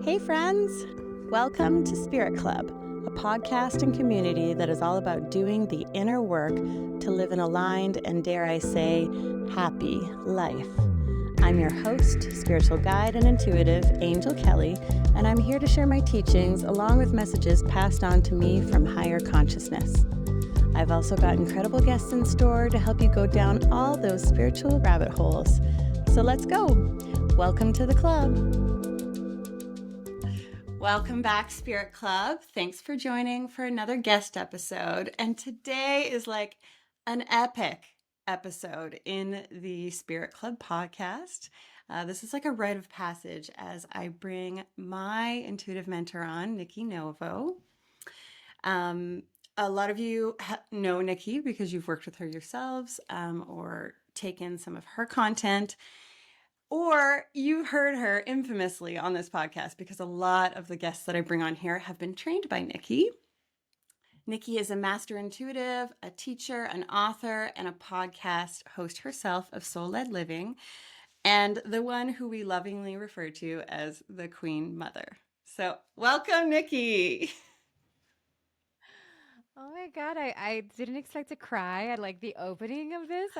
Hey, friends! Welcome to Spirit Club, a podcast and community that is all about doing the inner work to live an aligned and, dare I say, happy life. I'm your host, spiritual guide, and intuitive, Angell Kelly, and I'm here to share my teachings along with messages passed on to me from higher consciousness. I've also got incredible guests in store to help you go down all those spiritual rabbit holes. So let's go! Welcome to the club. Welcome back, Spirit Club. Thanks for joining for another guest episode. And today is like an epic episode in the Spirit Club podcast. This is like a rite of passage as I bring my intuitive mentor on, Nikki Novo. A lot of you know Nikki because you've worked with her yourselves or taken some of her content. Or you heard her infamously on this podcast because a lot of the guests that I bring on here have been trained by Nikki. Nikki is a master intuitive, a teacher, an author, and a podcast host herself of Soul-Led Living, and the one who we lovingly refer to as the Queen Mother. So welcome, Nikki. Oh my God, I didn't expect to cry at like the opening of this.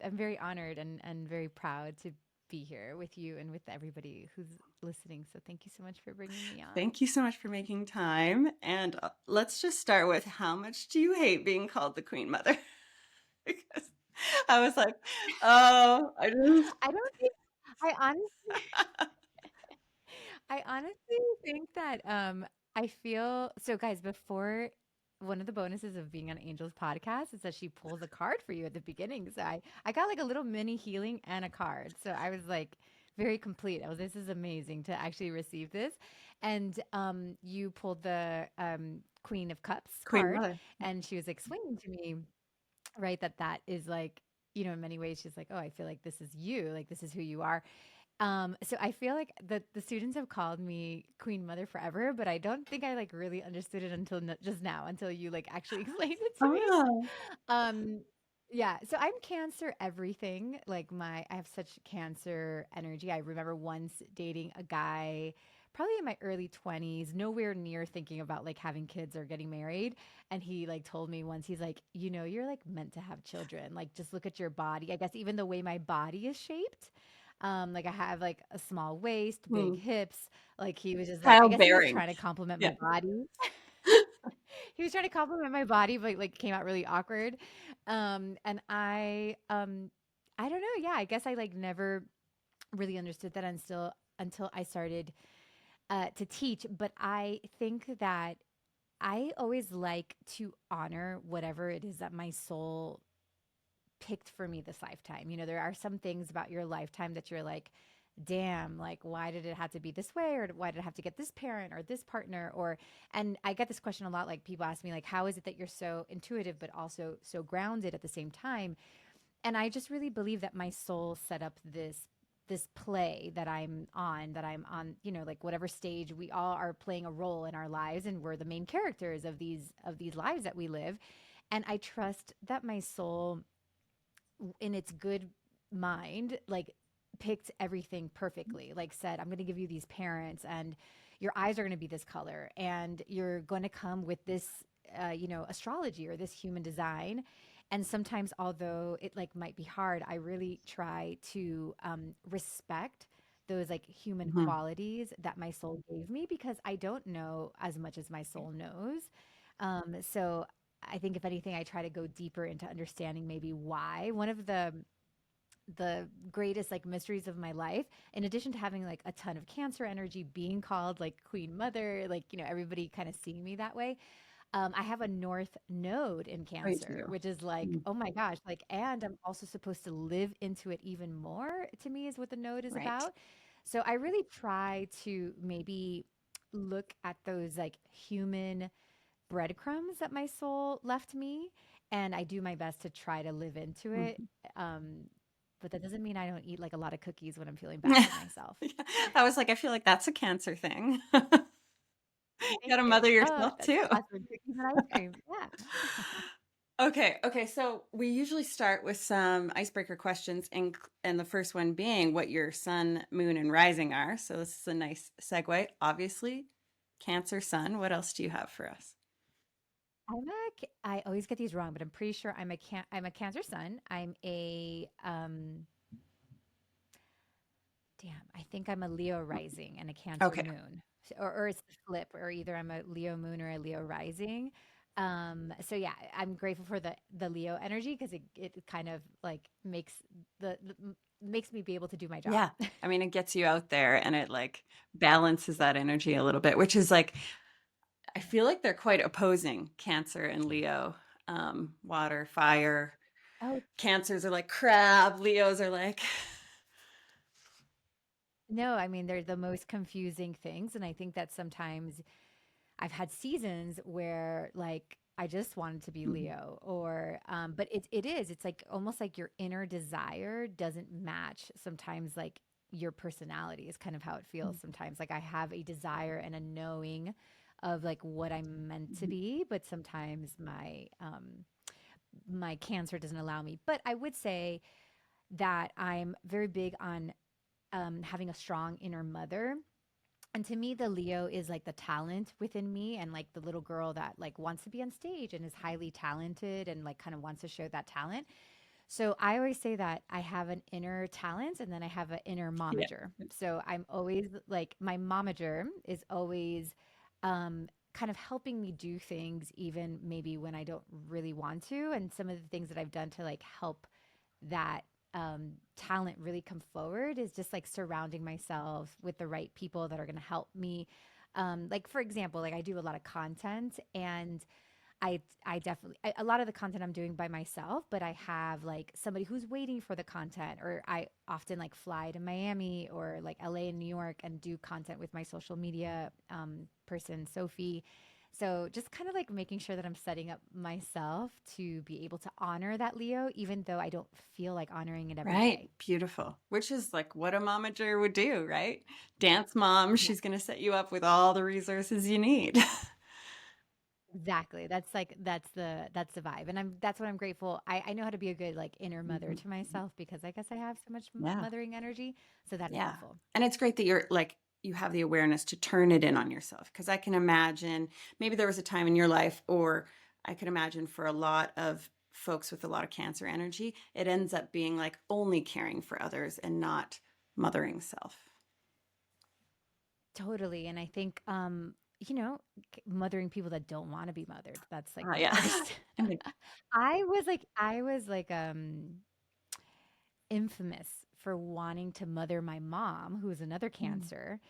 I'm very honored and very proud to be here with you and with everybody who's listening. So thank you so much for bringing me on. Thank you so much for making time. And let's just start with, how much do you hate being called the Queen Mother? Because I was like, oh, I don't think I honestly I honestly think that I feel so guys, before one of the bonuses of being on Angel's podcast is that she pulls a card for you at the beginning. So I got like a little mini healing and a card. So I was like very complete. I was, this is amazing to actually receive this. And you pulled the Queen of Cups Queen card, Mother. and she was explaining to me, right, that is like, you know, in many ways she's like, oh, I feel like this is you, like this is who you are. So I feel like the students have called me Queen Mother forever, but I don't think I like really understood it until just now, until you like actually explained it to me. Oh, Um, yeah, so I'm Cancer everything. I have such Cancer energy. I remember once dating a guy probably in my early 20s, nowhere near thinking about like having kids or getting married. And he like told me once, he's like, you know, you're like meant to have children. Like just look at your body. I guess even the way my body is shaped. Like I have like a small waist, big hips. Like he was just like, I guess he was childbearing. trying to compliment Yeah. my body. He was trying to compliment my body, but like came out really awkward. And I don't know. Yeah, I guess I like never really understood that until I started to teach. But I think that I always like to honor whatever it is that my soul picked for me this lifetime. You know, there are some things about your lifetime that you're like, damn, like why did it have to be this way, or why did it have to get this parent or this partner? Or and I get this question a lot, like people ask me like, how is it that you're so intuitive but also so grounded at the same time? And I just really believe that my soul set up this play that I'm on, you know, like whatever stage, we all are playing a role in our lives, and we're the main characters of these lives that we live. And I trust that my soul, in its good mind, like picked everything perfectly. Like said, I'm going to give you these parents, and your eyes are going to be this color, and you're going to come with this, you know, astrology or this human design. And sometimes, although it like might be hard, I really try to respect those like human Mhm. qualities that my soul gave me, because I don't know as much as my soul knows. So I think if anything, I try to go deeper into understanding maybe why. One of the greatest like mysteries of my life, in addition to having like a ton of Cancer energy, being called like Queen Mother, like, you know, everybody kind of seeing me that way. I have a North Node in Oh, you Cancer, do. which is like, Mm. oh my gosh, like, and I'm also supposed to live into it even more, to me, is what the node is Right. about. So I really try to maybe look at those like human breadcrumbs that my soul left me, and I do my best to try to live into it. Mhm. Um, but that doesn't mean I don't eat like a lot of cookies when I'm feeling bad for myself. Yeah. I was like, I feel like that's a Cancer thing. You Thank gotta you. mother Oh, yourself that's too. awesome. Cookies and ice cream. Yeah. Okay. So we usually start with some icebreaker questions, and the first one being what your sun, moon, and rising are. So this is a nice segue. Obviously, Cancer sun. What else do you have for us? I always get these wrong, but I'm pretty sure I'm a Cancer Sun. I'm a damn, I think I'm a Leo rising and a Cancer Okay. moon. Or it's the flip, or either I'm a Leo moon or a Leo rising. So yeah, I'm grateful for the Leo energy because it kind of like makes me be able to do my job. Yeah. I mean, it gets you out there and it like balances that energy a little bit, which is like, I feel like they're quite opposing, Cancer and Leo. Water, fire. Oh, Cancers are like crab, Leos are like, no, I mean they're the most confusing things, and I think that sometimes I've had seasons where like I just wanted to be Leo or but it's like almost like your inner desire doesn't match sometimes like your personality is kind of how it feels sometimes. Like I have a desire and a knowing of like what I'm meant to be, but sometimes my cancer doesn't allow me. But I would say that I'm very big on having a strong inner mother, and to me, the Leo is like the talent within me and like the little girl that like wants to be on stage and is highly talented and like kind of wants to show that talent. So I always say that I have an inner talent and then I have an inner yeah. momager. So I'm always like my momager is always kind of helping me do things even maybe when I don't really want to. And some of the things that I've done to like help that talent really come forward is just like surrounding myself with the right people that are going to help me. Like for example, like I do a lot of content, and I definitely a lot of the content I'm doing by myself, but I have like somebody who's waiting for the content, or I often like fly to Miami or like LA and New York and do content with my social media person, Sophie. So just kind of like making sure that I'm setting up myself to be able to honor that Leo, even though I don't feel like honoring it every Right. day. Beautiful. Which is like what a momager would do, right? Dance mom, Yeah. she's going to set you up with all the resources you need. Exactly. That's the vibe. And that's what I'm grateful. I know how to be a good like inner mother Mhm. to myself because I guess I have so much Yeah. mothering energy. So that's Yeah. helpful. And it's great that you're like, you have the awareness to turn it in on yourself. Because I can imagine maybe there was a time in your life, or I could imagine for a lot of folks with a lot of Cancer energy, it ends up being like only caring for others and not mothering self. Totally. And I think mothering people that don't want to be mothered, that's like the Yeah. worst. And like, I was like infamous for wanting to mother my mom, who is another mm, Cancer.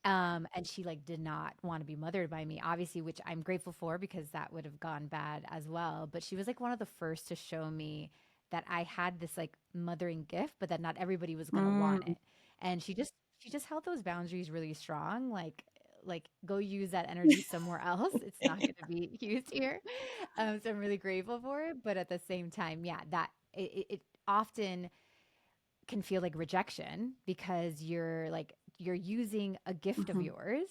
And she like did not want to be mothered by me, obviously, which I'm grateful for because that would have gone bad as well. But she was like one of the first to show me that I had this like mothering gift, but that not everybody was gonna want mm. it. And she just held those boundaries really strong, like go use that energy somewhere else. It's not gonna be used here. So I'm really grateful for it. But at the same time, yeah, that it often can feel like rejection because you're using a gift of Mhm, yours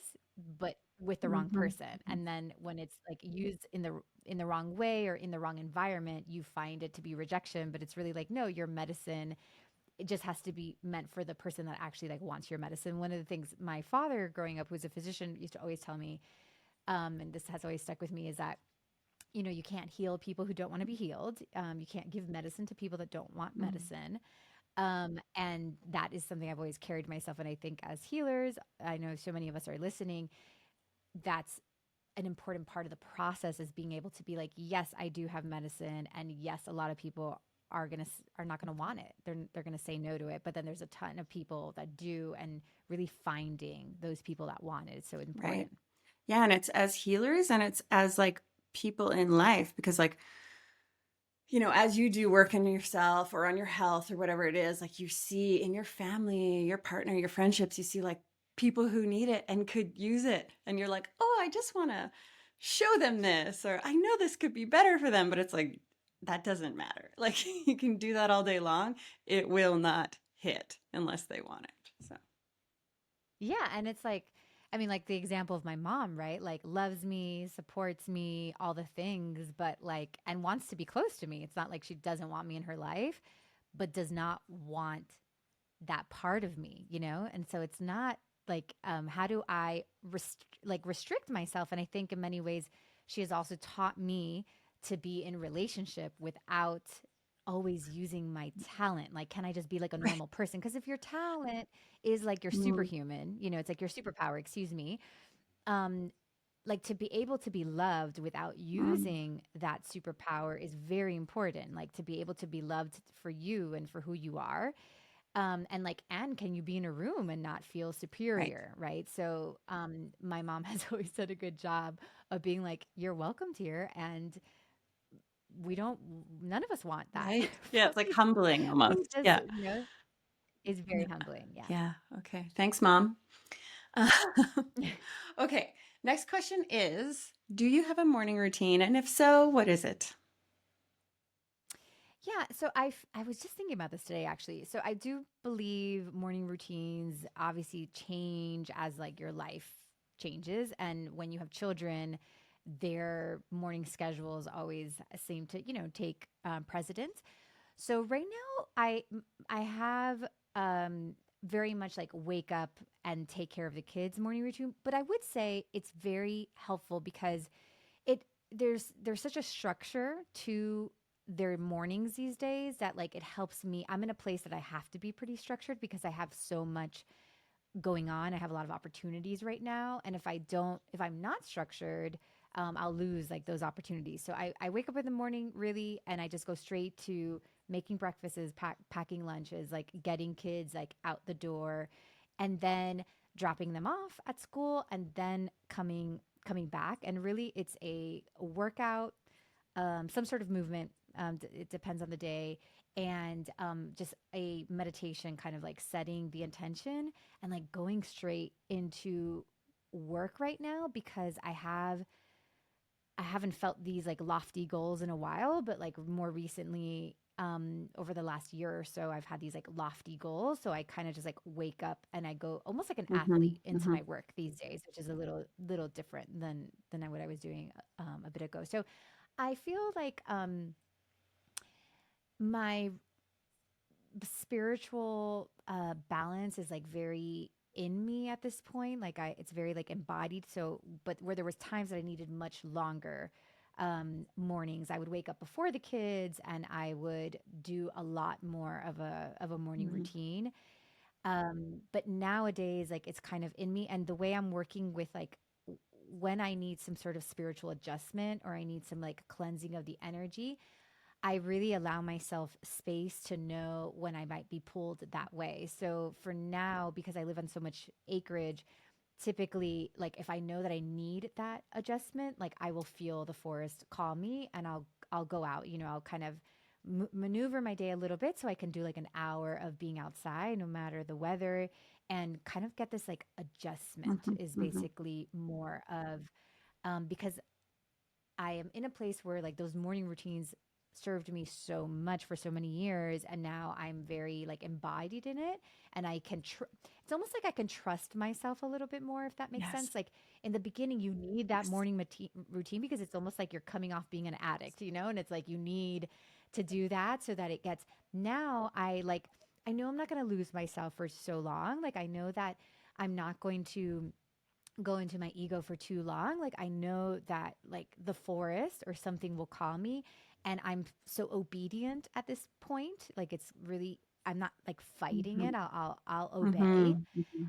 but with the wrong mhm, person, mhm. and then when it's like used in the wrong way or in the wrong environment, you find it to be rejection, but it's really like no, your medicine, it just has to be meant for the person that actually like wants your medicine. One of the things my father growing up, who was a physician, used to always tell me, and this has always stuck with me, is that you can't heal people who don't want to be healed. You can't give medicine to people that don't want Mm. medicine. And that is something I've always carried myself. And I think as healers, I know so many of us are listening, that's an important part of the process is being able to be like, yes, I do have medicine. And yes, a lot of people are not gonna want it. They're gonna say no to it. But then there's a ton of people that do, and really finding those people that want it is so Right. important. Yeah, and it's as healers and it's as like people in life because like, as you do work on yourself or on your health or whatever it is, like you see in your family, your partner, your friendships, you see like people who need it and could use it. And you're like, oh, I just want to show them this, or I know this could be better for them. But it's like, that doesn't matter. Like you can do that all day long. It will not hit unless they want it. So, Yeah, and it's like I mean, like the example of my mom, right? Like loves me, supports me, all the things, but like, and wants to be close to me. It's not like she doesn't want me in her life, but does not want that part of me, you know? And so it's not like, how do I restrict myself? And I think in many ways, she has also taught me to be in relationship without always using my talent. Like, can I just be like a Right. normal person? Because if your talent is like your Mm, superhuman, you know, it's like your superpower, excuse me. Um, like to be able to be loved without mm, using that superpower is very important. Like to be able to be loved for you and for who you are, and like, and can you be in a room and not feel right. superior, right? So, my mom has always done a good job of being like, "You're welcomed here," and we don't, none of us want that Right. Yeah, from it's like you. humbling We almost. just, Yeah. you know, it's very Yeah. humbling. Yeah. Yeah. Okay. Thanks, Mom. Uh, okay. Next question is, do you have a morning routine? And if so, what is it? Yeah, so I was just thinking about this today actually. So I do believe morning routines obviously change as like your life changes, and when you have children, their morning schedules always seem to, you know, take precedence. So right now I have very much like wake up and take care of the kids morning routine, but I would say it's very helpful because it there's such a structure to their mornings these days that like it helps me. I'm in a place that I have to be pretty structured because I have so much going on. I have a lot of opportunities right now. And if I'm not structured, I'll lose like those opportunities. So I wake up in the morning really, and I just go straight to making breakfasts, packing lunches, like getting kids like out the door, and then dropping them off at school, and then coming back. And really, it's a workout, some sort of movement. It depends on the day, and just a meditation, kind of like setting the intention and like going straight into work right now because I haven't felt these like lofty goals in a while, but like more recently, over the last year or so, I've had these like lofty goals. So I kind of just like wake up and I go almost like an Hmm. athlete into Hmm. my work these days, which is a little different than what I was doing a bit ago. So I feel like my spiritual balance is like very in me at this point. Like it's very like embodied. So, but where there was times that I needed much longer mornings, I would wake up before the kids and I would do a lot more of a morning Hmm. routine. But nowadays, like it's kind of in me, and the way I'm working with like when I need some sort of spiritual adjustment or I need some like cleansing of the energy, I really allow myself space to know when I might be pulled that way. So for now, because I live on so much acreage, typically, like if I know that I need that adjustment, like I will feel the forest call me, and I'll go out. You know, I'll kind of maneuver my day a little bit so I can do like an hour of being outside, no matter the weather, and kind of get this like adjustment Hmm. is Hmm. basically more of, because I am in a place where like those morning routines served me so much for so many years, and now I'm very like embodied in it, and I can it's almost like I can trust myself a little bit more, if that makes Yes. sense. Like in the beginning you need that Yes. morning routine because it's almost like you're coming off being an addict, you know, and it's like you need to do that so that it gets. Now I know I'm not going to lose myself for so long. Like I know that I'm not going to go into my ego for too long. Like I know that like the forest or something will call me, and I'm so obedient at this point. Like it's really, I'm not like fighting Hmm. it. I'll obey. Hmm. Hmm.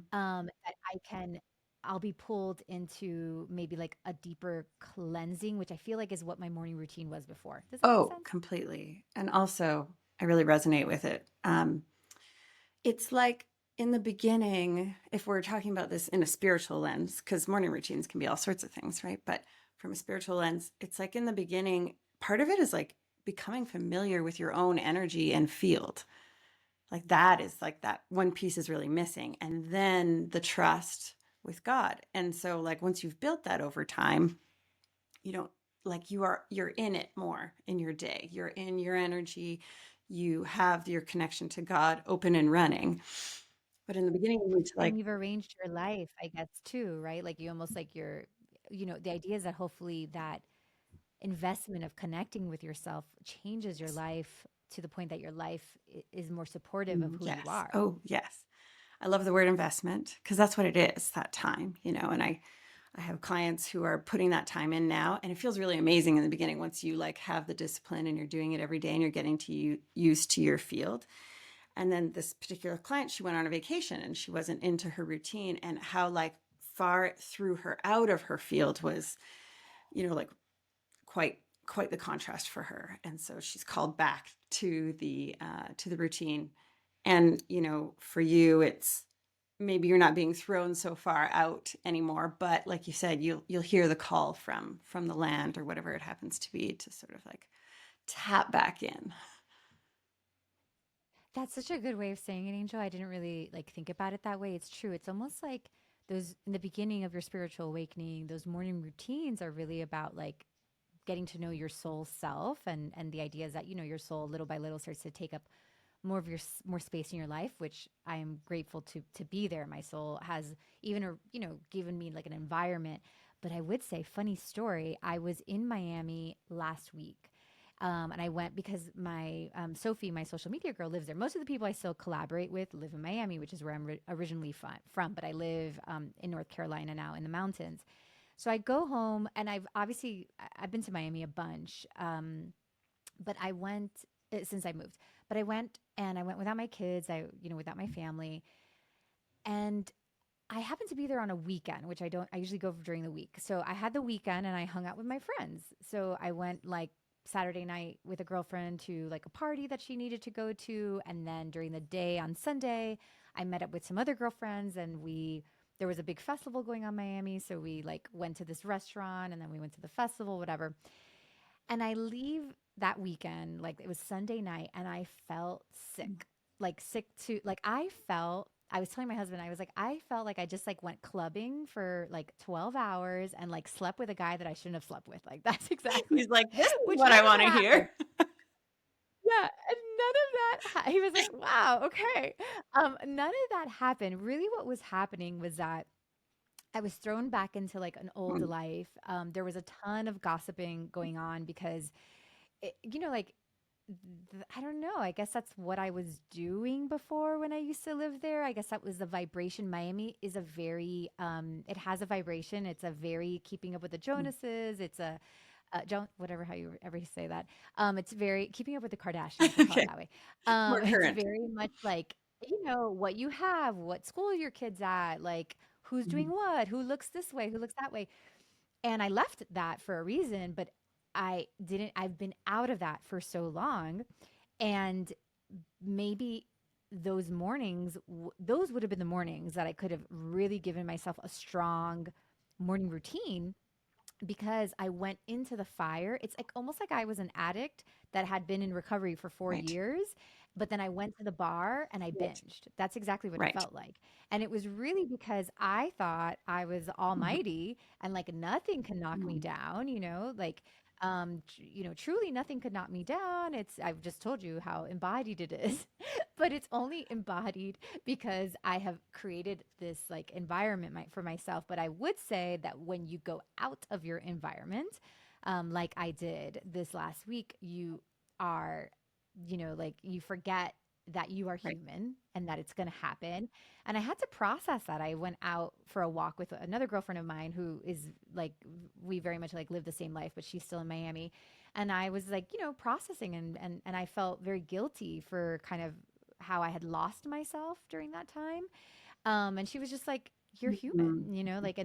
That I can I'll be pulled into maybe like a deeper cleansing, which I feel like is what my morning routine was before. Does that make Oh, sense? completely. And also, I really resonate with it. It's like in the beginning, if we're talking about this in a spiritual lens, because morning routines can be all sorts of things, right? But from a spiritual lens, it's like in the beginning, part of it is like becoming familiar with your own energy and field. Like that is like that one piece is really missing. And then the trust with God. And so, like, once you've built that over time, you don't like you're in it more in your day, you're in your energy, you have your connection to God open and running. But in the beginning, you need to like, And you've arranged your life, I guess, too, right? Like you almost like you're, the idea is that hopefully that investment of connecting with yourself changes your life to the point that your life is more supportive of who you yes. are. Oh, yes. I love the word investment because that's what it is, that time, and I have clients who are putting that time in now, and it feels really amazing in the beginning once you like have the discipline and you're doing it every day and you're getting to used to your field. And then this particular client, she went on a vacation and she wasn't into her routine, and how like far it threw her out of her field was, like quite quite the contrast for her. And so she's called back to the routine. And for you, it's maybe you're not being thrown so far out anymore, but like you said, you'll hear the call from the land or whatever it happens to be to sort of like tap back in. That's such a good way of saying it, Angel. I didn't really like think about it that way. It's true. It's almost like those in the beginning of your spiritual awakening, those morning routines are really about like getting to know your soul self, and the idea is that your soul little by little starts to take up more space in your life, which I am grateful to be there. My soul has even given me like an environment. But I would say, funny story, I was in Miami last week. And I went because my Sophie, my social media girl, lives there. Most of the people I still collaborate with live in Miami, which is where I'm originally from. But I live in North Carolina now in the mountains. So I go home, and I've been to Miami a bunch, but I went since I moved. But I went without my kids. Without my family, and I happened to be there on a weekend, which I don't. I usually go during the week. So I had the weekend, and I hung out with my friends. So I went like Saturday night with a girlfriend to like a party that she needed to go to, and then during the day on Sunday, I met up with some other girlfriends, and we there was a big festival going on in Miami, so we like went to this restaurant, and then we went to the festival, whatever. And I leave that weekend, like it was Sunday night, and I felt sick. Like sick to like I was telling my husband, I was like, I felt like I just like went clubbing for like 12 hours and like slept with a guy that I shouldn't have slept with. Like that's exactly He's like, this is which what none I of want it to happened. hear. Yeah, and none of he was like, wow, okay. None of that happened. Really what was happening was that I was thrown back into like an old life. There was a ton of gossiping going on because like I don't know. I guess that's what I was doing before when I used to live there. I guess that was the vibration. Miami is a very, it has a vibration. It's a very keeping up with the Jonases. It's a, whatever, how you ever say that. It's very keeping up with the Kardashians. We'll call it Okay, that way. more It's current. very much like, what you have, what school your kids at, like who's doing Mhm. what, who looks this way, who looks that way. And I left that for a reason, but I've been out of that for so long. And maybe those would have been the mornings that I could have really given myself a strong morning routine because I went into the fire. It's like almost like I was an addict that had been in recovery for 4 Right, years, but then I went to the bar and I right, binged. That's exactly what it right. felt like. And it was really because I thought I was Mhm. almighty and like nothing can knock me Mhm. down, like truly nothing could knock me down. I've just told you how embodied it is, but it's only embodied because I have created this like environment for myself. But I would say that when you go out of your environment, like I did this last week, you are, like you forget that you are Right. human and that it's going to happen. And I had to process that. I went out for a walk with another girlfriend of mine who is like, we very much like live the same life, but she's still in Miami. And I was like, processing and I felt very guilty for kind of how I had lost myself during that time. And she was just like, "You're Mhm. human," like,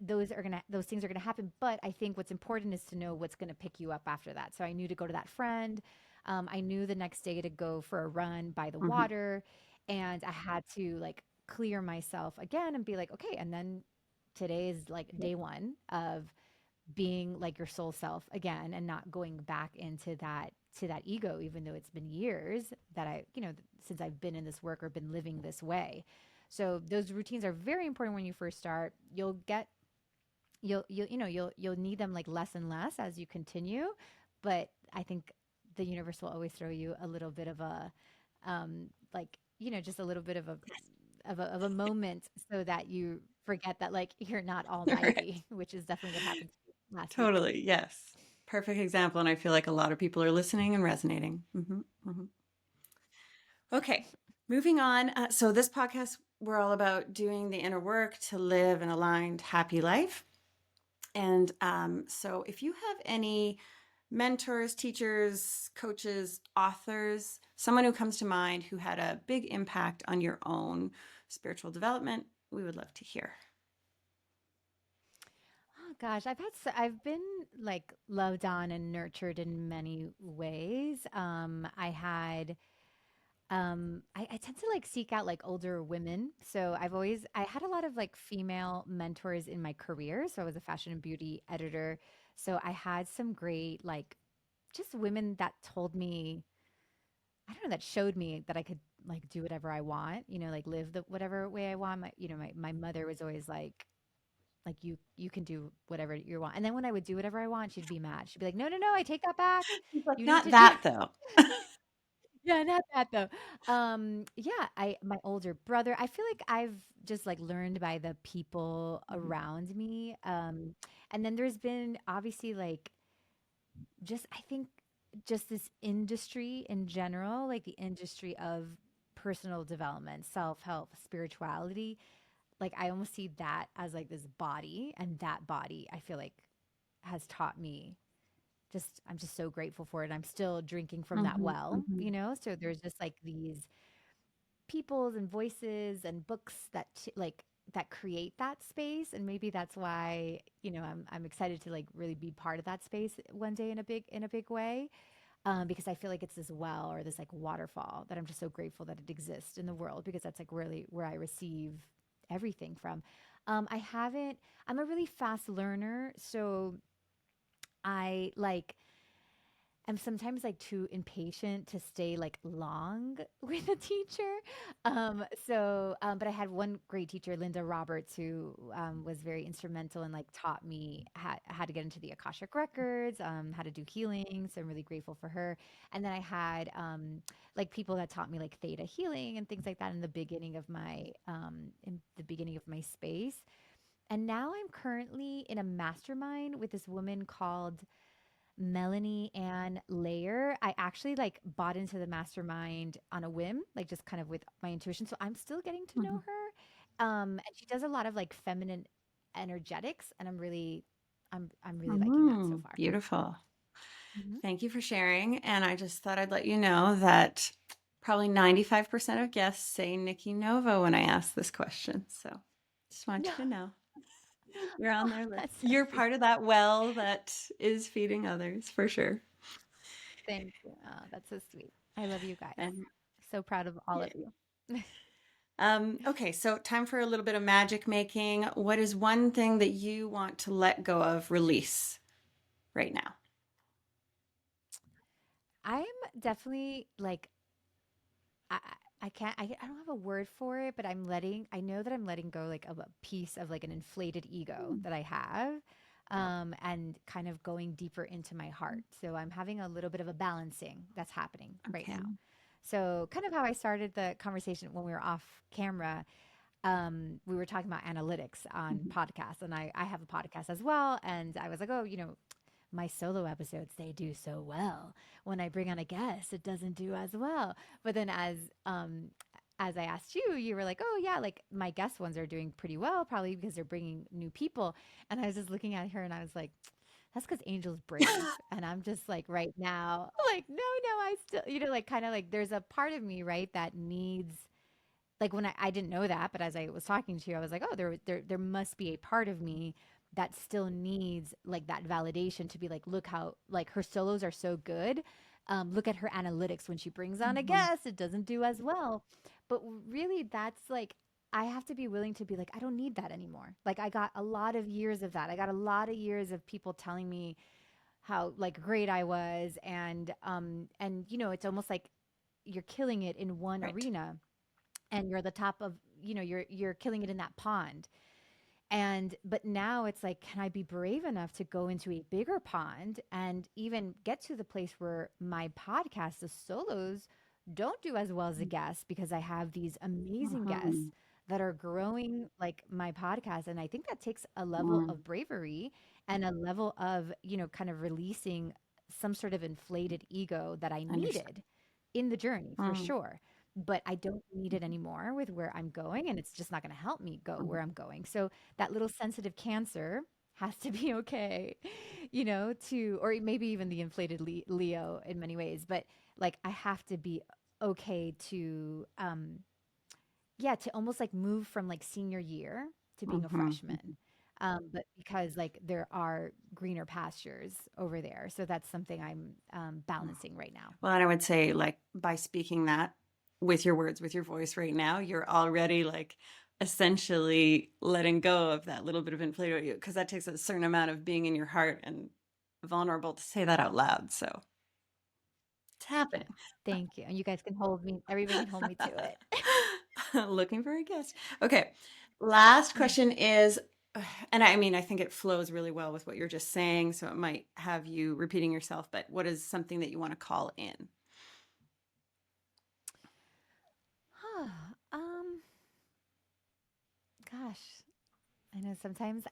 those things are gonna happen. But I think what's important is to know what's gonna pick you up after that. So I knew to go to that friend. I knew the next day to go for a run by the Mhm. water, and I had to like clear myself again and be like, okay. And then today is like Yep. day one of being like your soul self again and not going back into that to that ego, even though it's been years that since I've been in this work or been living this way. So those routines are very important when you first start. You'll need them like less and less as you continue, but I think the universe will always throw you a little bit of a like just a little bit of a of a moment so that you forget that like you're not Right. almighty, which is definitely what happened to me last week. Totally. Yes. Perfect example. And I feel like a lot of people are listening and resonating. Okay. Moving on. So, this podcast, we're all about doing the inner work to live an aligned, happy life. And so, if you have any mentors, teachers, coaches, authors, someone who comes to mind who had a big impact on your own spiritual development, we would love to hear. Oh gosh, I've been like loved on and nurtured in many ways. I tend to like seek out like older women. So I had a lot of like female mentors in my career. So I was a fashion and beauty editor. So I had some great like just women that told me, I don't know, that showed me that I could like do whatever I want, like live the whatever way I want. My mother was always like you can do whatever you want. And then when I would do whatever I want, she'd be mad. She'd be like, "No, no, no, I take that back. He's like, You need not to do." that though. Yeah, not that though. Yeah, I my older brother, I feel like I've just like learned by the people Mhm. around me. And then there's been obviously like just I think just this industry in general, like the industry of personal development, self-help, spirituality. Like I almost see that as like this body, and that body I feel like has taught me just I'm just so grateful for it. I'm still drinking from that Mhm, well, mhm. so there's just like these peoples and voices and books like that create that space, and maybe that's why I'm excited to like really be part of that space one day in a big way, because I feel like it's this well or this like waterfall that I'm just so grateful that it exists in the world, because that's like really where I receive everything from. I haven't I'm a really fast learner, so I like I'm sometimes like too impatient to stay like long with a teacher. But I had one great teacher, Linda Roberts, who was very instrumental and like taught me how to get into the Akashic records, how to do healing. So I'm really grateful for her. And then I had like people that taught me like theta healing and things like that in the beginning of my space. And now I'm currently in a mastermind with this woman called Melanie Ann Layer. I actually like bought into the mastermind on a whim, like just kind of with my intuition. So I'm still getting to know Mhm. her. And she does a lot of like feminine energetics, and I'm really liking that so far. Beautiful. Mhm. Thank you for sharing. And I just thought I'd let you know that probably 95% of guests say Nikki Novo when I ask this question. So just want No, you to know you're on their list. that's so You're sweet. part of that well that is feeding others for sure. Thank you. Oh, that's so sweet. I love you guys. And So proud of all yeah. of you. Okay, so time for a little bit of magic making. What is one thing that you want to let go of, release right now? I'm definitely like I I can't I don't have a word for it, but I know that I'm letting go like of a piece of like an inflated ego Hmm. that I have, and kind of going deeper into my heart. So I'm having a little bit of a balancing that's happening right Okay. now. So kind of how I started the conversation when we were off camera, we were talking about analytics on Mhm. podcasts, and I have a podcast as well, and I was like, oh, my solo episodes, they do so well. When I bring on a guest, it doesn't do as well. But then as I asked you, you were like, "Oh yeah, like my guest ones are doing pretty well, probably because they're bringing new people." And I was just looking at her and I was like, "That's because Angel's brave." And I'm just like right now, like, no, no, I still, like kind of like there's a part of me, right, that needs like when I didn't know that, but as I was talking to you, I was like, oh, there must be a part of me that still needs like that validation to be like, look how like her solos are so good. Look at her analytics when she brings on a Mhm. guest, it doesn't do as well. But really, that's like I have to be willing to be like, I don't need that anymore. Like I got a lot of years of that. I got a lot of years of people telling me how like great I was, and it's almost like you're killing it in one Right. arena and you're the top of you're killing it in that pond, and but now it's like, can I be brave enough to go into a bigger pond and even get to the place where my podcast, the solos, don't do as well as a guest because I have these amazing guests Mhm. that are growing like my podcast. And I think that takes a level Mm. of bravery and a level of, kind of releasing some sort of inflated ego that I Understand. needed in the journey for Mm. sure. But I don't need it anymore with where I'm going, and it's just not going to help me go Mhm. where I'm going. So that little sensitive Cancer has to be okay, or maybe even the inflated Leo in many ways. But like, I have to be okay to, yeah, to almost like move from like senior year to being a Mhm. freshman. Mhm. But because like there are greener pastures over there. So that's something I'm balancing right now. Well, and I would say, like, by speaking that with your words, with your voice right now, you're already like essentially letting go of that little bit of inflated you, because that takes a certain amount of being in your heart and vulnerable to say that out loud. So it's happening. Thank you. And you guys can hold me, everybody can hold me to it. Looking for a guest. Okay. Last question is, and I mean, I think it flows really well with what you're just saying. So it might have you repeating yourself, but what is something that you want to call in? um, Gosh, I know sometimes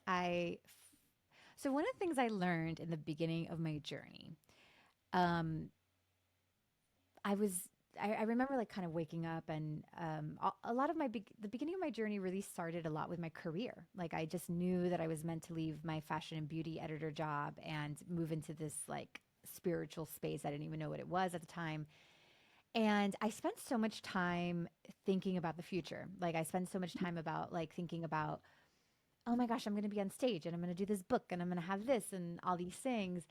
so one of the things I learned in the beginning of my journey, um, I was I remember like kind of waking up and a lot of the beginning of my journey really started a lot with my career. Like I just knew that I was meant to leave my fashion and beauty editor job and move into this like spiritual space. I didn't even know what it was at the time. And I spent so much time thinking about the future. Like I spent so much time about like thinking about, oh my gosh, I'm going to be on stage and I'm going to do this book and I'm going to have this and all these things.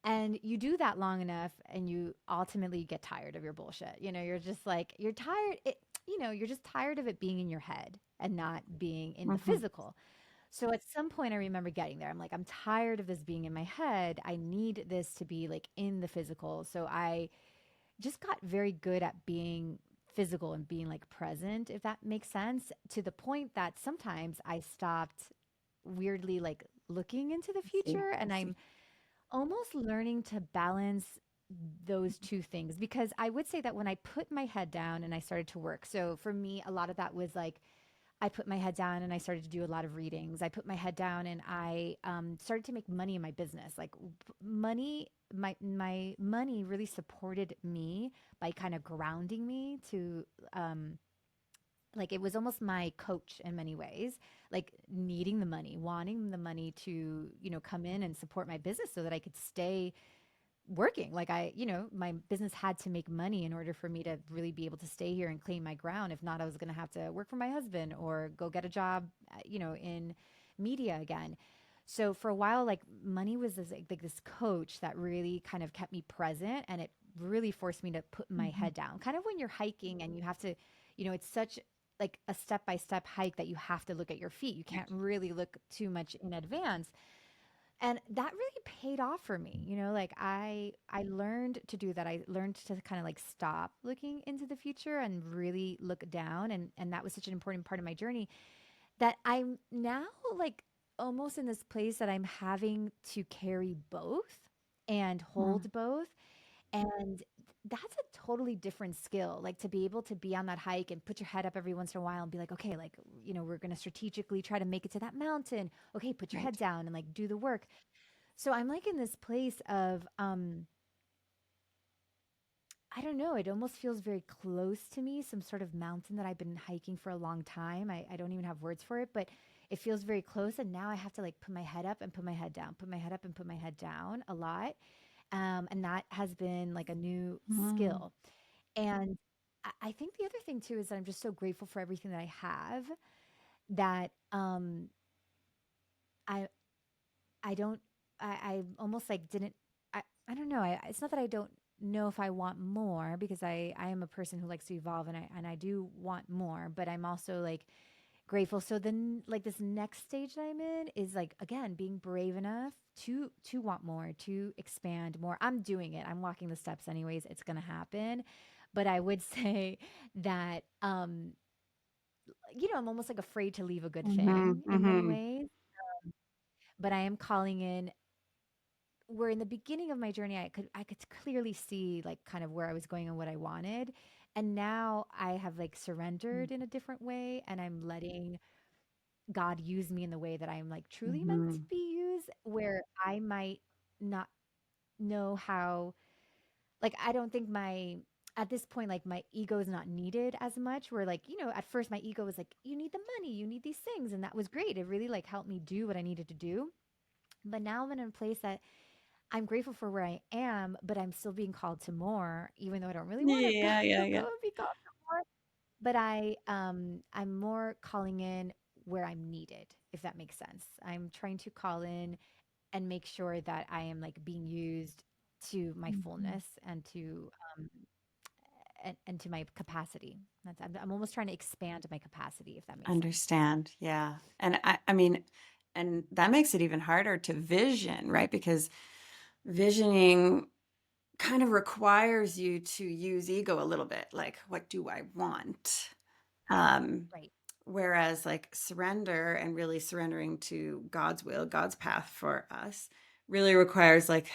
And you do that long enough and you ultimately get tired of your bullshit. You're just like, you're tired. You're just tired of it being in your head and not being in the Hmm. physical. So at some point, I remember getting there. I'm like, I'm tired of this being in my head. I need this to be like in the physical. So I just got very good at being physical and being like present, if that makes sense, to the point that sometimes I stopped weirdly like looking into the I see. future, I and see. I'm almost learning to balance those two things because I would say that when I put my head down and I started to work. So for me, a lot of that was like I put my head down and I started to do a lot of readings. I put my head down and I started to make money in my business. Like money, my money really supported me by kind of grounding me to like it was almost my coach in many ways, like needing the money, wanting the money to come in and support my business so that I could stay working. Like my business had to make money in order for me to really be able to stay here and claim my ground. If not, I was going to have to work for my husband or go get a job, in media again. So for a while, like money was like this coach that really kind of kept me present, and it really forced me to put my Mhm. head down. Kind of when you're hiking and you have to, it's such like a step by step hike that you have to look at your feet. You can't really look too much in advance, and that really paid off for me. Like I learned to do that. I learned to kind of like stop looking into the future and really look down, and that was such an important part of my journey that I'm now like almost in this place that I'm having to carry both and Mm. hold both, and that's a totally different skill. Like to be able to be on that hike and put your head up every once in a while and be like, okay, like, we're going to strategically try to make it to that mountain. Okay, put your head Right. down and like do the work. So I'm like in this place of I don't know, it almost feels very close to me, some sort of mountain that I've been hiking for a long time. I don't even have words for it, but it feels very close. And now I have to like put my head up and put my head down, put my head up and put my head down a lot. And that has been like a new Mm. skill. And I think the other thing too is that I'm just so grateful for everything that I have that I I don't I almost like didn't I don't know. It's not that I don't know if I want more because I am a person who likes to evolve, and I do want more, but I'm also like grateful. So then like this next stage that I'm in is like again being brave enough to want more, to expand more. I'm doing it. I'm walking the steps anyways. It's going to happen. But I would say that I'm almost like afraid to leave a good Mhm. thing in many Mhm. ways, but I am calling in where in the beginning of my journey I could clearly see like kind of where I was going and what I wanted. And now I have like surrendered in a different way, and I'm letting God use me in the way that I'm like truly meant to Mm-hmm. be used, where I might not know how, like, I don't think at this point, like, my ego is not needed as much. Where, like, at first my ego was like, you need the money, you need these things. And that was great. It really like helped me do what I needed to do. But now I'm in a place that I'm grateful for where I am, but I'm still being called to more, even though I don't really want to Yeah, yeah, go yeah. and be called to more. But I'm more calling in where I'm needed, if that makes sense. I'm trying to call in and make sure that I am like being used to my Mhm. fullness and to and to my capacity. I'm almost trying to expand my capacity, if that makes sense. Understand. Yeah. And I mean, and that makes it even harder to vision, right? Because visioning kind of requires you to use ego a little bit. Like, what do I want? Um, Right. Whereas like surrender and really surrendering to God's will, God's path for us really requires like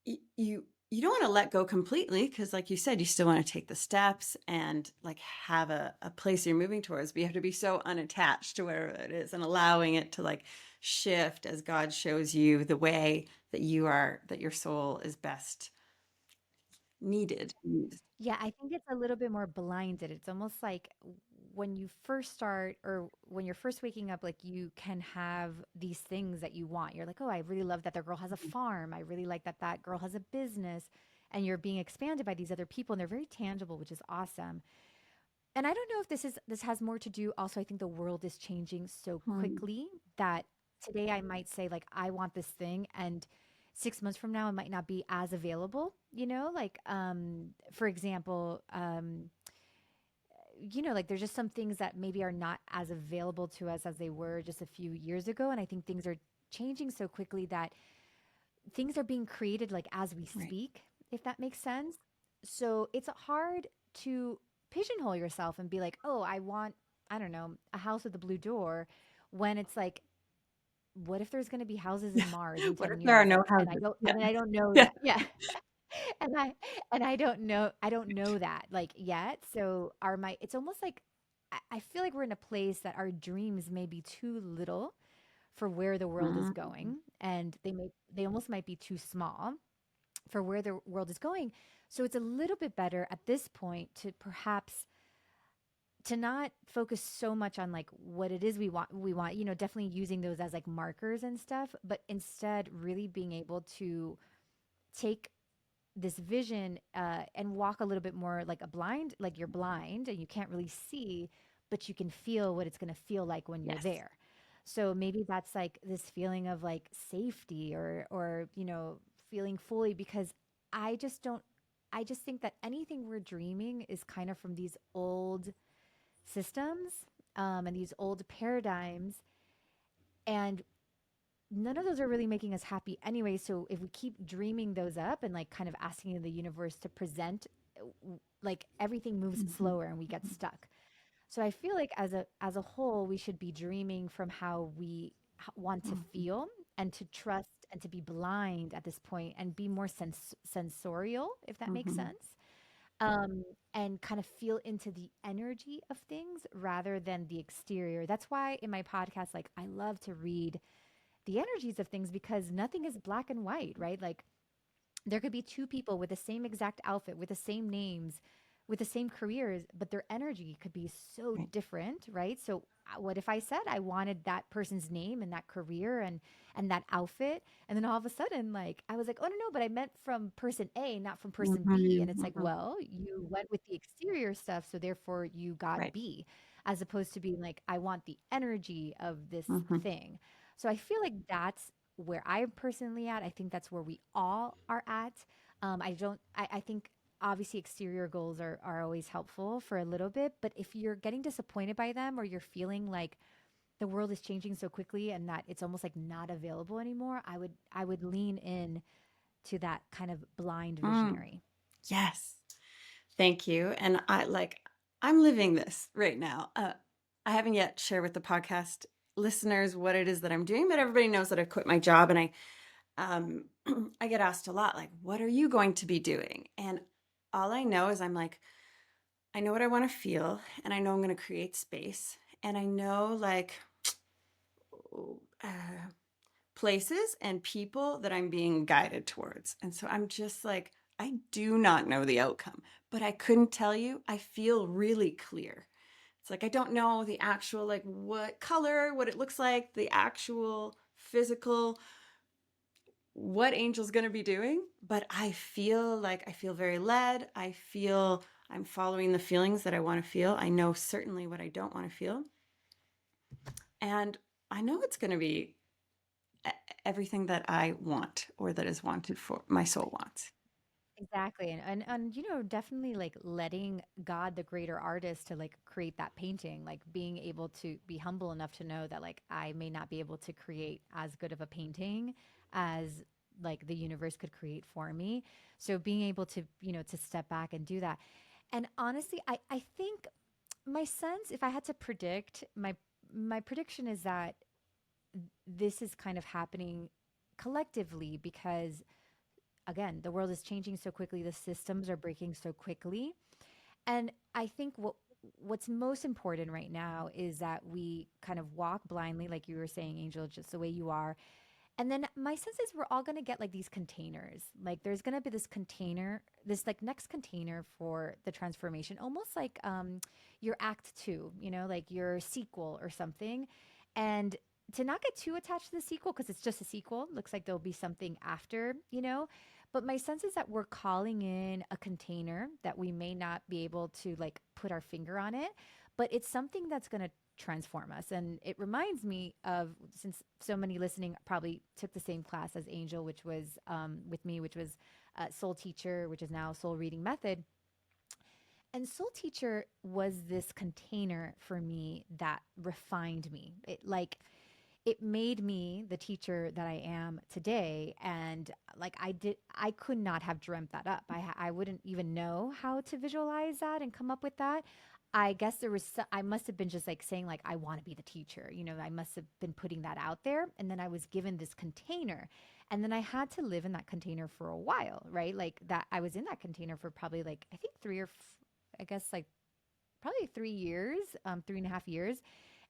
you don't want to let go completely because like you said, you still want to take the steps and like have a place you're moving towards, but you have to be so unattached to wherever it is and allowing it to like shift as God shows you the way that your soul is best needed. Yeah, I think it's a little bit more blinded. It's almost like when you first start or when you're first waking up, like you can have these things that you want. You're like, oh, I really love that the girl has a farm. I really like that that girl has a business. And you're being expanded by these other people, and they're very tangible, which is awesome. And I don't know if this has more to do also, I think the world is changing so Mhm. quickly that today I might say like I want this thing, and 6 months from now it might not be as available, like for example, like there's just some things that maybe are not as available to us as they were just a few years ago. And I think things are changing so quickly that things are being created like as we Right. speak, if that makes sense. So it's hard to pigeonhole yourself and be like, oh, I want, I don't know, a house with a blue door, when it's like, what if there's going to be houses Yeah. in Mars in What 10 if there are years? no Like, houses? Yeah. and I don't know Yeah. that. Yeah. and I don't know that like yet. So it's almost like, I feel like we're in a place that our dreams may be too little for where the world is Mhm. going, and they almost might be too small for where the world is going. So it's a little bit better at this point to perhaps to not focus so much on like what it is we want, definitely using those as like markers and stuff, but instead really being able to take this vision and walk a little bit more like a blind, like you're blind and you can't really see, but you can feel what it's going to feel like when you're Yes. there. So maybe that's like this feeling of like safety, or feeling fully, because I just don't I just think that anything we're dreaming is kind of from these old systems, and these old paradigms, and none of those are really making us happy anyway. So if we keep dreaming those up and like kind of asking the universe to present, like everything moves Mhm. slower and we get Mhm. stuck. So I feel like as a whole, we should be dreaming from how we want to Mhm. feel, and to trust and to be blind at this point and be more sensorial, if that makes Mhm. sense. And kind of feel into the energy of things rather than the exterior. That's why in my podcast, like I love to read the energies of things, because nothing is black and white, right? Like there could be two people with the same exact outfit, with the same names, with the same careers, but their energy could be so Right. different, right? So what if I said I wanted that person's name and that career and that outfit, and then all of a sudden, like I was like, oh no, no, but I meant from person A, not from person B. And Mhm. it's like, Mhm. well, you went with the exterior stuff, so therefore you got Right. B, as opposed to being like, I want the energy of this Mhm. thing. So I feel like that's where I'm personally at. I think that's where we all are at. I think obviously exterior goals are always helpful for a little bit, but if you're getting disappointed by them, or you're feeling like the world is changing so quickly and that it's almost like not available anymore, I would lean in to that kind of blind Mm. visionary. Yes. Thank you. And I'm living this right now. I haven't yet shared with the podcast listeners what it is that I'm doing, but everybody knows that I quit my job, and um I get asked a lot, like, what are you going to be doing? And all I know is I'm like, I know what I want to feel, and I know I'm going to create space, and I know like uh, places and people that I'm being guided towards. And so I'm just like, I do not know the outcome, but I couldn't tell you. I feel really clear. It's like I don't know the actual, like, what color, what it looks like, the actual physical, what Angel's going to be doing, but I feel like I feel very led. I feel I'm following the feelings that I want to feel. I know certainly what I don't want to feel. And I know it's going to be everything that I want or that is wanted for my soul wants. Exactly. And definitely like letting God, the greater artist, to like create that painting, like being able to be humble enough to know that like I may not be able to create as good of a painting as like the universe could create for me. So being able to step back and do that. And honestly, I think my sense, if I had to predict, my prediction is that this is kind of happening collectively because again, the world is changing so quickly, the systems are breaking so quickly. And I think what's most important right now is that we kind of walk blindly, like you were saying, Angel, just the way you are. And then my sense is we're all going to get like these containers. Like there's going to be this container, this like next container for the transformation, almost like your act two, like your sequel or something. And to not get too attached to the sequel because it's just a sequel. Looks like there'll be something after. But my sense is that we're calling in a container that we may not be able to like put our finger on it, but it's something that's going to transform us. And it reminds me of, since so many listening probably took the same class as Angel, which was with me, which was Soul Teacher, which is now Soul Reading Method. And Soul Teacher was this container for me that refined me. It made me the teacher that I am today. And like I could not have dreamt that up. I wouldn't even know how to visualize that and come up with that. I guess I must have been just like saying like I want to be the teacher. I must have been putting that out there, and then I was given this container, and then I had to live in that container for a while, right? Like that I was in that container for probably like I think I guess like probably 3 years, 3.5 years,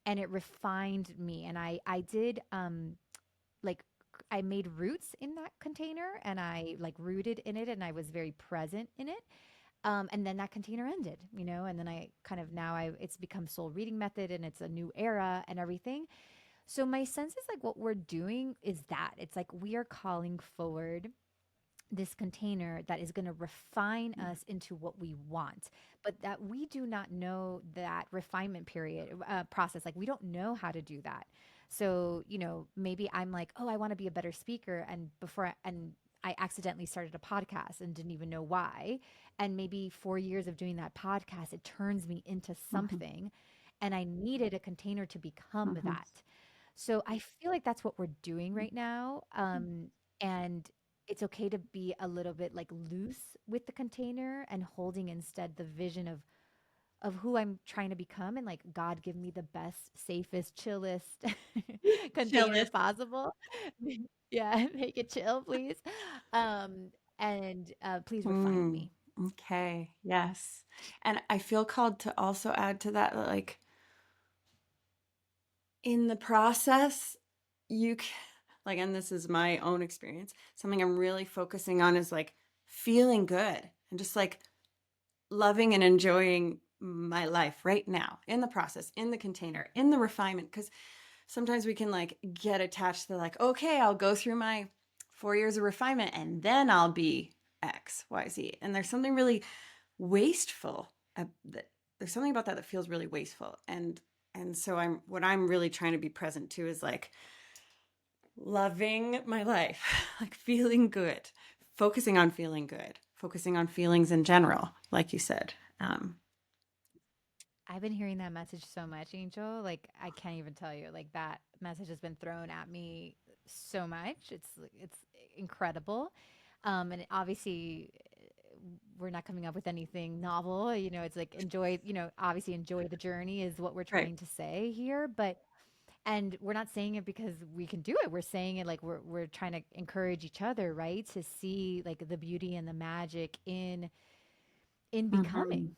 and it refined me. And I did like I made roots in that container, and I like rooted in it, and I was very present in it. And then that container ended, and then I kind of now it's become Soul Reading Method, and it's a new era and everything. So my sense is like what we're doing is that it's like we are calling forward this container that is going to refine us into what we want, but that we do not know that refinement period process. Like we don't know how to do that. So maybe I'm like, oh, I want to be a better speaker, and I accidentally started a podcast and didn't even know why. And maybe 4 years of doing that podcast, it turns me into Mm-hmm. something, and I needed a container to become Mm-hmm. that. So I feel like that's what we're doing right now. And it's okay to be a little bit like loose with the container and holding instead the vision of who I'm trying to become, and like God give me the best, safest, chillest container Chillis. possible. Yeah, make it chill, please. And please refine Mm, me. okay. Yes. And I feel called to also add to that, like in the process, you c- like, and this is my own experience, something I'm really focusing on is like feeling good and just like loving and enjoying my life right now in the process, in the container, in the refinement. Because sometimes we can like get attached to like, okay, I'll go through my 4 years of refinement and then I'll be X, Y, Z. And there's something really wasteful. There's something about that that feels really wasteful. And so what I'm really trying to be present to is like loving my life, like feeling good, focusing on feeling good, focusing on feelings in general, like you said. I've been hearing that message so much, Angel. Like I can't even tell you. Like that message has been thrown at me so much. It's incredible. And obviously we're not coming up with anything novel. It's like obviously enjoy the journey is what we're Right. trying to say here, but and we're not saying it because we can do it. We're saying it like we're trying to encourage each other, right? To see like the beauty and the magic in in Mm-hmm. becoming,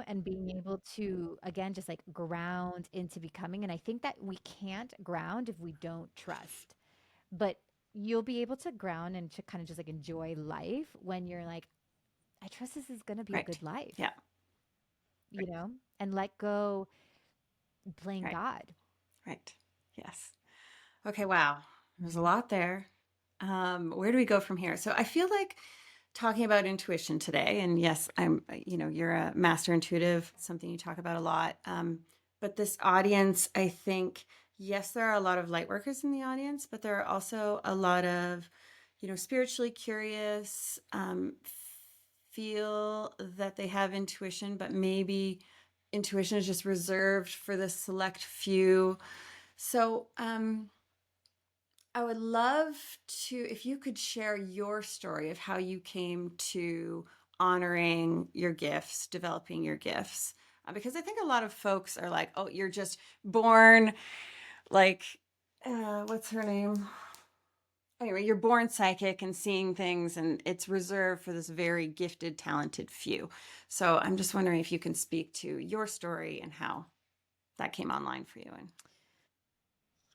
and being able to, again, just like ground into becoming. And I think that we can't ground if we don't trust. But you'll be able to ground and to kind of just like enjoy life when you're like, I trust this is going to be a Right. good life, Yeah. you know, and let go playing Right. God. Right. Yes. Okay. Wow. There's a lot there. Where do we go from here? So I feel like talking about intuition today, and yes, you're a master intuitive, something you talk about a lot. But this audience, I think, yes, there are a lot of light workers in the audience, but there are also a lot of, spiritually curious, feel that they have intuition, but maybe intuition is just reserved for the select few. So, I would love to, if you could share your story of how you came to honoring your gifts, developing your gifts. Because I think a lot of folks are like, oh, you're just born like, what's her name? Anyway, you're born psychic and seeing things, and it's reserved for this very gifted, talented few. So I'm just wondering if you can speak to your story and how that came online for you. And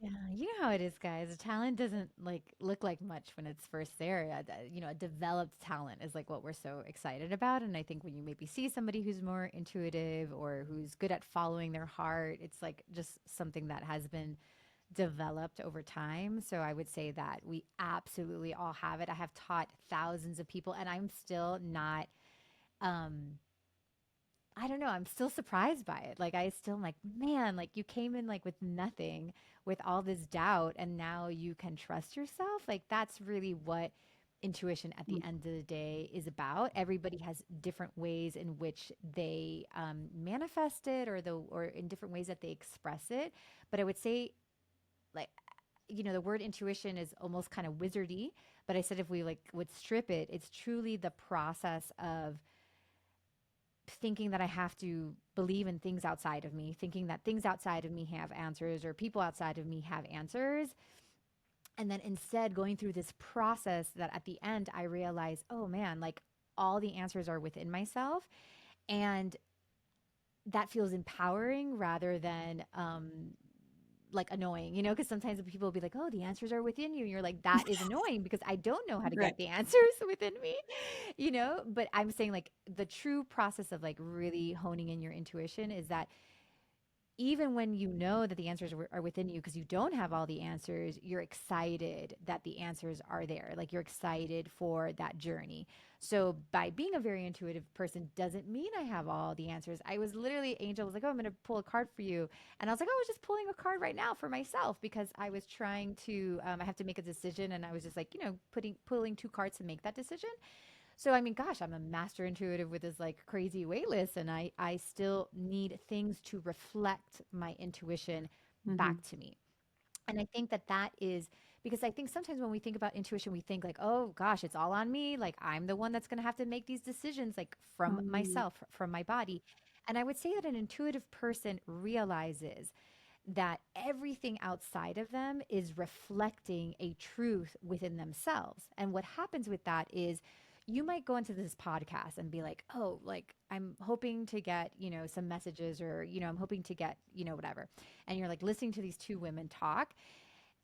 Yeah, you know how it is, guys. A talent doesn't like look like much when it's first there. A developed talent is like what we're so excited about. And I think when you maybe see somebody who's more intuitive or who's good at following their heart, it's like just something that has been developed over time. So I would say that we absolutely all have it. I have taught thousands of people, and I'm still not. Um, I don't know. I'm still surprised by it. Like I still am like, man, like you came in like with nothing, with all this doubt, and now you can trust yourself. Like that's really what intuition at the end of the day is about. Everybody has different ways in which they manifest it, or in different ways that they express it. But I would say, like, the word intuition is almost kind of wizardy. But I said if we like would strip it, it's truly the process of thinking that I have to believe in things outside of me, thinking that things outside of me have answers or people outside of me have answers. And then instead going through this process that at the end I realize, oh man, like all the answers are within myself. And that feels empowering rather than like annoying, because sometimes people will be like, oh, the answers are within you. And you're like, that is annoying because I don't know how to get right. the answers within me, But I'm saying like the true process of like really honing in your intuition is that even when you know that the answers are within you because you don't have all the answers, you're excited that the answers are there. Like you're excited for that journey. So by being a very intuitive person doesn't mean I have all the answers. I was literally, Angel was like, oh, I'm going to pull a card for you. And I was like, oh, I was just pulling a card right now for myself because I was trying to, I have to make a decision. And I was just like, pulling two cards to make that decision. So I mean, gosh, I'm a master intuitive with this like crazy wait list, and I still need things to reflect my intuition Mm-hmm. back to me. And I think that that is because I think sometimes when we think about intuition, we think like, oh gosh, it's all on me. Like I'm the one that's going to have to make these decisions, like from Mm-hmm. myself, from my body. And I would say that an intuitive person realizes that everything outside of them is reflecting a truth within themselves. And what happens with that is you might go into this podcast and be like, oh, like I'm hoping to get, some messages or, I'm hoping to get, whatever. And you're like listening to these two women talk.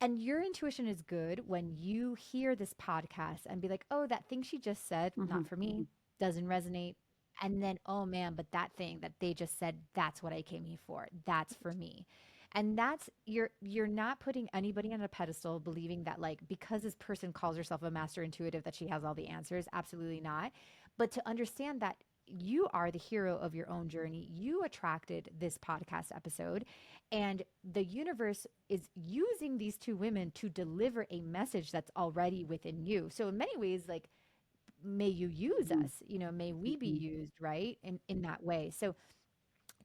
And your intuition is good when you hear this podcast and be like, oh, that thing she just said, Mm-hmm. not for me, doesn't resonate. And then, oh man, but that thing that they just said, that's what I came here for. That's for me. And that's you're not putting anybody on a pedestal believing that like because this person calls herself a master intuitive that she has all the answers. Absolutely not. But to understand that you are the hero of your own journey. You attracted this podcast episode and the universe is using these two women to deliver a message that's already within you. So in many ways, like may you use Mm-hmm. us, may we be Mm-hmm. used, right? In that way. So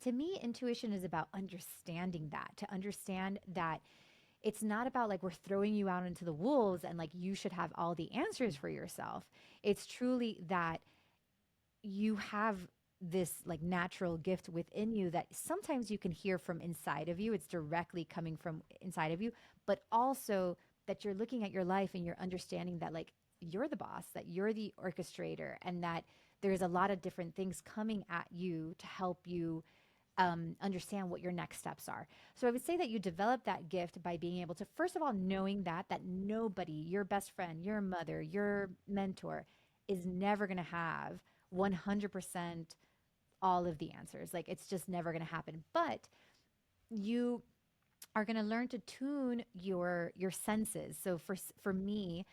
to me, intuition is about understanding that, to understand that it's not about like we're throwing you out into the wolves and like you should have all the answers for yourself. It's truly that you have this like natural gift within you that sometimes you can hear from inside of you. It's directly coming from inside of you, but also that you're looking at your life and you're understanding that like you're the boss, that you're the orchestrator, and that there's a lot of different things coming at you to help you understand what your next steps are. So I would say that you develop that gift by being able to, first of all, knowing that nobody, your best friend, your mother, your mentor, is never going to have 100% all of the answers. Like it's just never going to happen. But you are going to learn to tune your senses. So for me,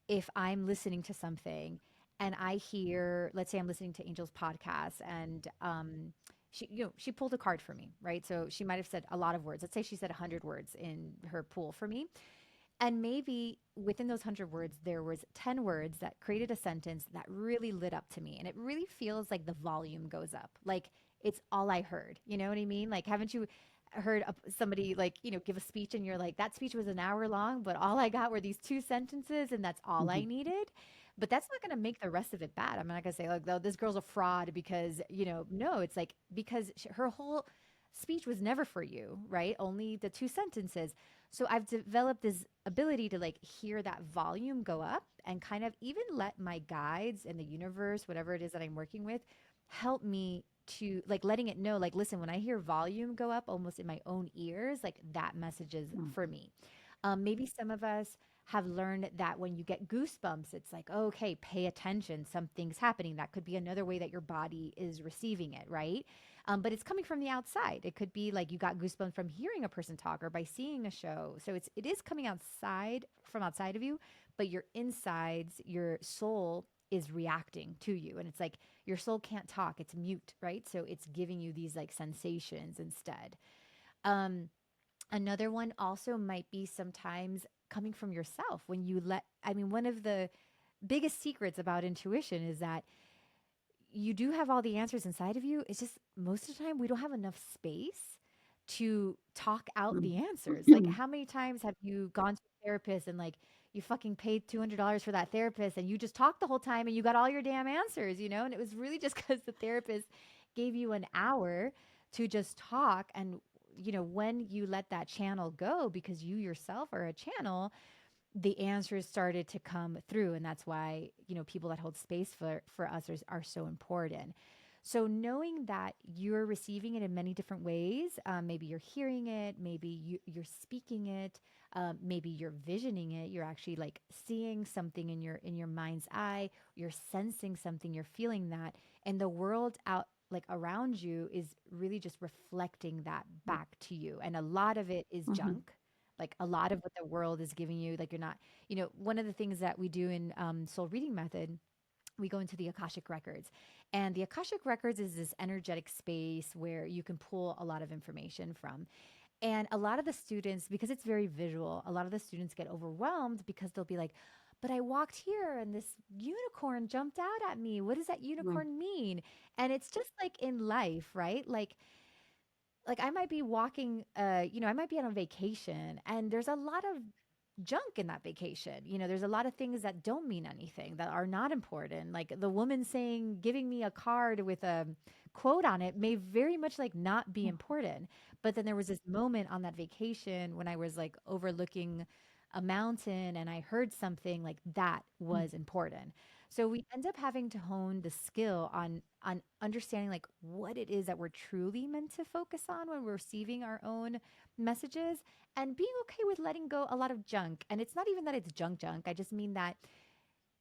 if I'm listening to something and I hear, let's say I'm listening to Angel's podcast and she pulled a card for me, right? So she might have said a lot of words. Let's say she said 100 words in her pool for me. And maybe within those 100 words, there was 10 words that created a sentence that really lit up to me. And it really feels like the volume goes up. Like it's all I heard. You know what I mean? Like, haven't you heard somebody like, give a speech and you're like, that speech was an hour long, but all I got were these two sentences and that's all I Mhm. needed. But that's not going to make the rest of it bad. I'm not going to say, like, oh, this girl's a fraud because, no, it's like because her whole speech was never for you, right? Only the two sentences. So I've developed this ability to like hear that volume go up and kind of even let my guides and the universe, whatever it is that I'm working with, help me to like letting it know, like, listen, when I hear volume go up almost in my own ears, like that message is Mm. for me. Maybe some of us have learned that when you get goosebumps, it's like, okay, pay attention, something's happening. That could be another way that your body is receiving it, right? But it's coming from the outside. It could be like you got goosebumps from hearing a person talk or by seeing a show. So it is coming outside from outside of you, but your insides, your soul is reacting to you. And it's like your soul can't talk, it's mute, right? So it's giving you these like sensations instead. Um, Another one also might be sometimes coming from yourself when I mean, one of the biggest secrets about intuition is that you do have all the answers inside of you. It's just most of the time we don't have enough space to talk out Mm. the answers. Like, how many times have you gone to a therapist and like you fucking paid $200 for that therapist and you just talked the whole time and you got all your damn answers, And it was really just because the therapist gave you an hour to just talk. And, when you let that channel go because you yourself are a channel, the answers started to come through, and that's why people that hold space for us are so important. So knowing that you're receiving it in many different ways, maybe you're hearing it, maybe you're speaking it, maybe you're visioning it, you're actually like seeing something in your mind's eye, you're sensing something, you're feeling that, and the world out like around you is really just reflecting that back to you, and a lot of it is Mhm. junk. Like a lot of what the world is giving you, like you're not, one of the things that we do in soul reading method, we go into the Akashic Records. And the Akashic Records is this energetic space where you can pull a lot of information from. And a lot of the students, because it's very visual, a lot of the students get overwhelmed because they'll be like, but I walked here and this unicorn jumped out at me. What does that Mm. unicorn mean? And it's just like in life, right? Like I might be walking, I might be on a vacation and there's a lot of junk in that vacation. There's a lot of things that don't mean anything, that are not important. Like the woman saying, giving me a card with a quote on it may very much like not be important. But then there was this moment on that vacation when I was like overlooking a mountain and I heard something like that Mm. was important. So we end up having to hone the skill on understanding like what it is that we're truly meant to focus on when we're receiving our own messages, and being okay with letting go a lot of junk. And it's not even that it's junk. I just mean that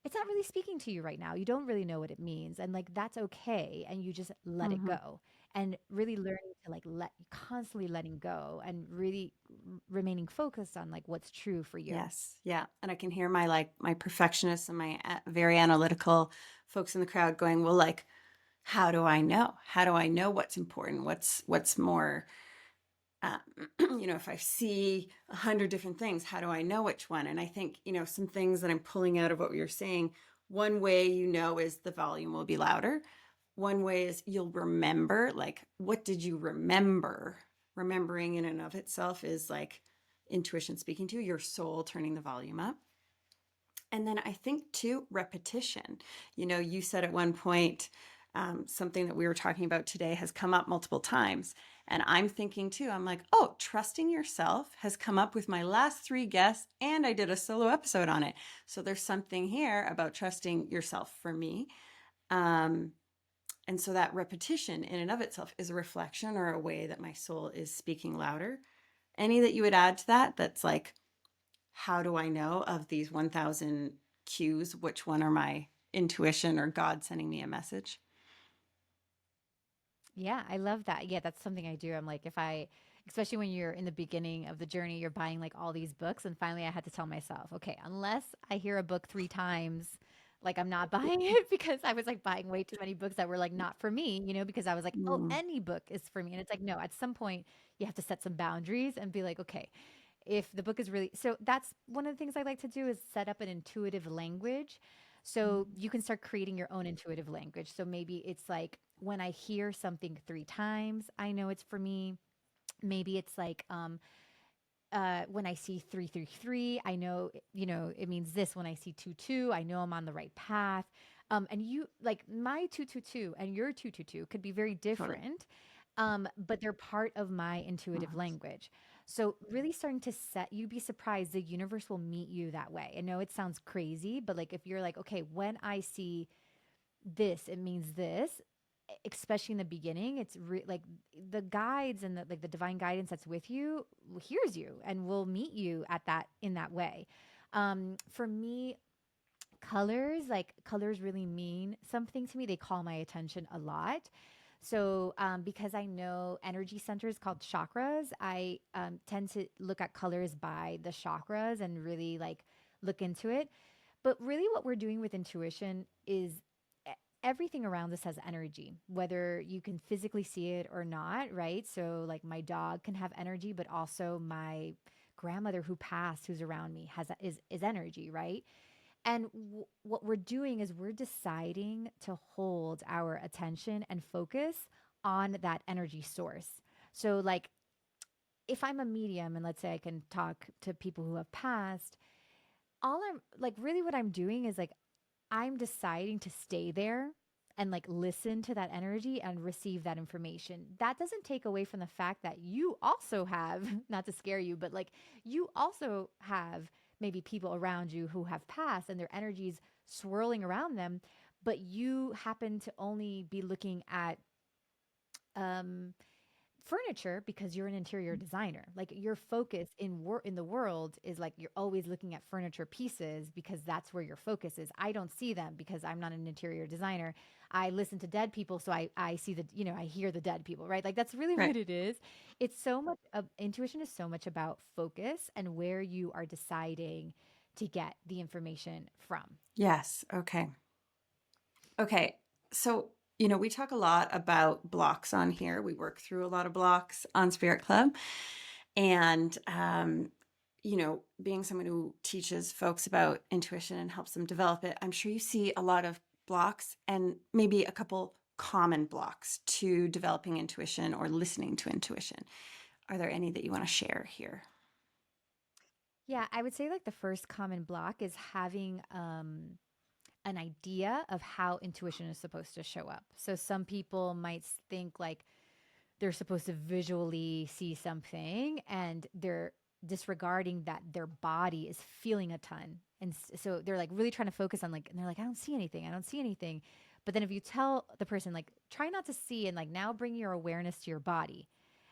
it's not really speaking to you right now. You don't really know what it means. And like that's okay. And you just let it Mhm. go. And really learning to like constantly letting go and really remaining focused on like what's true for you. Yes. Yeah. And I can hear my perfectionists and my very analytical folks in the crowd going, well, like, how do I know? How do I know what's important? What's more, um, if I see 100 different things, how do I know which one? And I think, some things that I'm pulling out of what you're saying, one way, is the volume will be louder. One way is you'll remember, like, what did you remember? Remembering in and of itself is like intuition speaking to you, your soul turning the volume up. And then I think too, repetition. You said at one point, something that we were talking about today has come up multiple times. And I'm thinking too, I'm like, oh, trusting yourself has come up with my last 3 guests, and I did a solo episode on it. So there's something here about trusting yourself for me. Um, and so that repetition in and of itself is a reflection or a way that my soul is speaking louder. Any that you would add to that that's like, how do I know of these 1,000 cues, which one are my intuition or God sending me a message? Yeah, I love that. Yeah, that's something I do. I'm like, if I, especially when you're in the beginning of the journey, you're buying like all these books. And finally, I had to tell myself, okay, unless I hear a book three times, like I'm not buying it because I was like buying way too many books that were like not for me, because I was like, oh, Mm, any book is for me. And it's like, no, at some point, you have to set some boundaries and be like, okay, if the book is really so that's one of the things I like to do is set up an intuitive language so you can start creating your own intuitive language. So maybe it's like when I hear something three times, I know it's for me. Maybe it's like when I see 333, I know, it means this. When I see 22, I know I'm on the right path. And you like my 222 and your 222 could be very totally. different, but they're part of my intuitive Yes. language. So really starting to set, you'd be surprised the universe will meet you that way. I know it sounds crazy, but like if you're like, okay, when I see this, it means this, especially in the beginning, like the guides and the like the divine guidance that's with you hears you and will meet you at that in that way. For me, colors really mean something to me. They call my attention a lot. So, because I know energy centers called chakras, I tend to look at colors by the chakras and really like look into it. But really, what we're doing with intuition is e- everything around us has energy, whether you can physically see it or not, right? So, like my dog can have energy, but also my grandmother who passed, who's around me, is energy, right? And what we're doing is we're deciding to hold our attention and focus on that energy source. So, like, if I'm a medium and let's say I can talk to people who have passed, all I'm like, really, what I'm doing is like, I'm deciding to stay there and like listen to that energy and receive that information. That doesn't take away from the fact that you also have, not to scare you, but like you also have maybe people around you who have passed and their energies swirling around them, but you happen to only be looking at um furniture because you're an interior designer. Like your focus in the world is like you're always looking at furniture pieces because that's where your focus is. I don't see them because I'm not an interior designer. I listen to dead people, so I see I hear the dead people, right? Like that's really Right. what it is. It's so much intuition is so much about focus and where you are deciding to get the information from. Yes. Okay. Okay. So, we talk a lot about blocks on here. We work through a lot of blocks on Spirit Club. And, being someone who teaches folks about intuition and helps them develop it, I'm sure you see a lot of blocks and maybe a couple common blocks to developing intuition or listening to intuition. Are there any that you want to share here? Yeah, I would say like the first common block is having an idea of how intuition is supposed to show up. So some people might think like they're supposed to visually see something and they're disregarding that their body is feeling a ton. And so they're like really trying to focus on like, and they're like, I don't see anything. I don't see anything. But then if you tell the person, like, try not to see and like now bring your awareness to your body.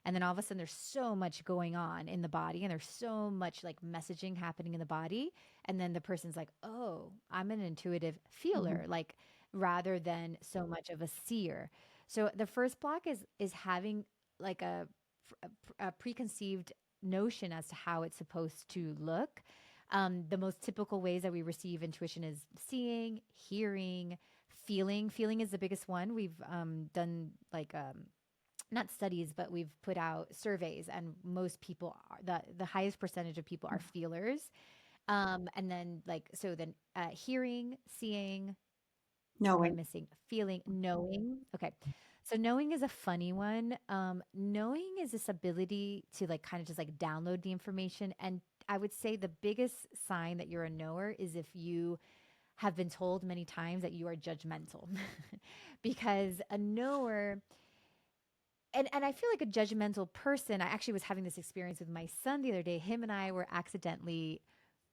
And then all of a sudden there's so much going on in the body and there's so much like messaging happening in the body. And then the person's like, oh, I'm an intuitive Mhm. feeler, like rather than so much of a seer. So the first block is having like a preconceived notion as to how it's supposed to look. The most typical ways that we receive intuition is seeing, hearing, feeling. Feeling is the biggest one. We've done like not studies, but we've put out surveys, and most people are the highest percentage of people are feelers. And then like so then hearing, seeing, what am I Knowing. missing? Feeling, knowing. Okay. So knowing is a funny one. Knowing is this ability to like kind of just like download the information. And I would say the biggest sign that you're a knower is if you have been told many times that you are judgmental. Because a knower, and I feel like a judgmental person. I actually was having this experience with my son the other day. Him and I were accidentally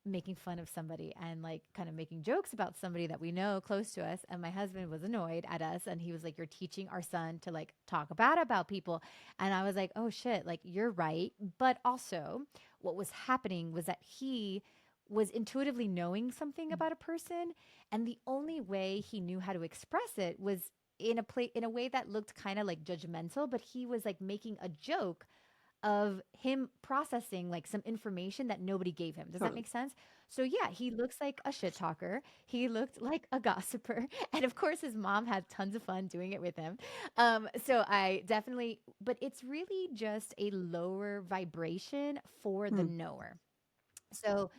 making fun of somebody and like kind of making jokes about somebody that we know close to us. And my husband was annoyed at us and he was like, "You're teaching our son to like talk bad about people." And I was like, "Oh shit, like you're right." But also, what was happening was that he was intuitively knowing something about a person. And the only way he knew how to express it was in a way that looked kind of like judgmental, but he was like making a joke of him processing like some information that nobody gave him. Does that Totally. make sense? So yeah, he looks like a shit talker. He looked like a gossiper. And of course his mom had tons of fun doing it with him. So I definitely, but it's really just a lower vibration for the Mm. knower. So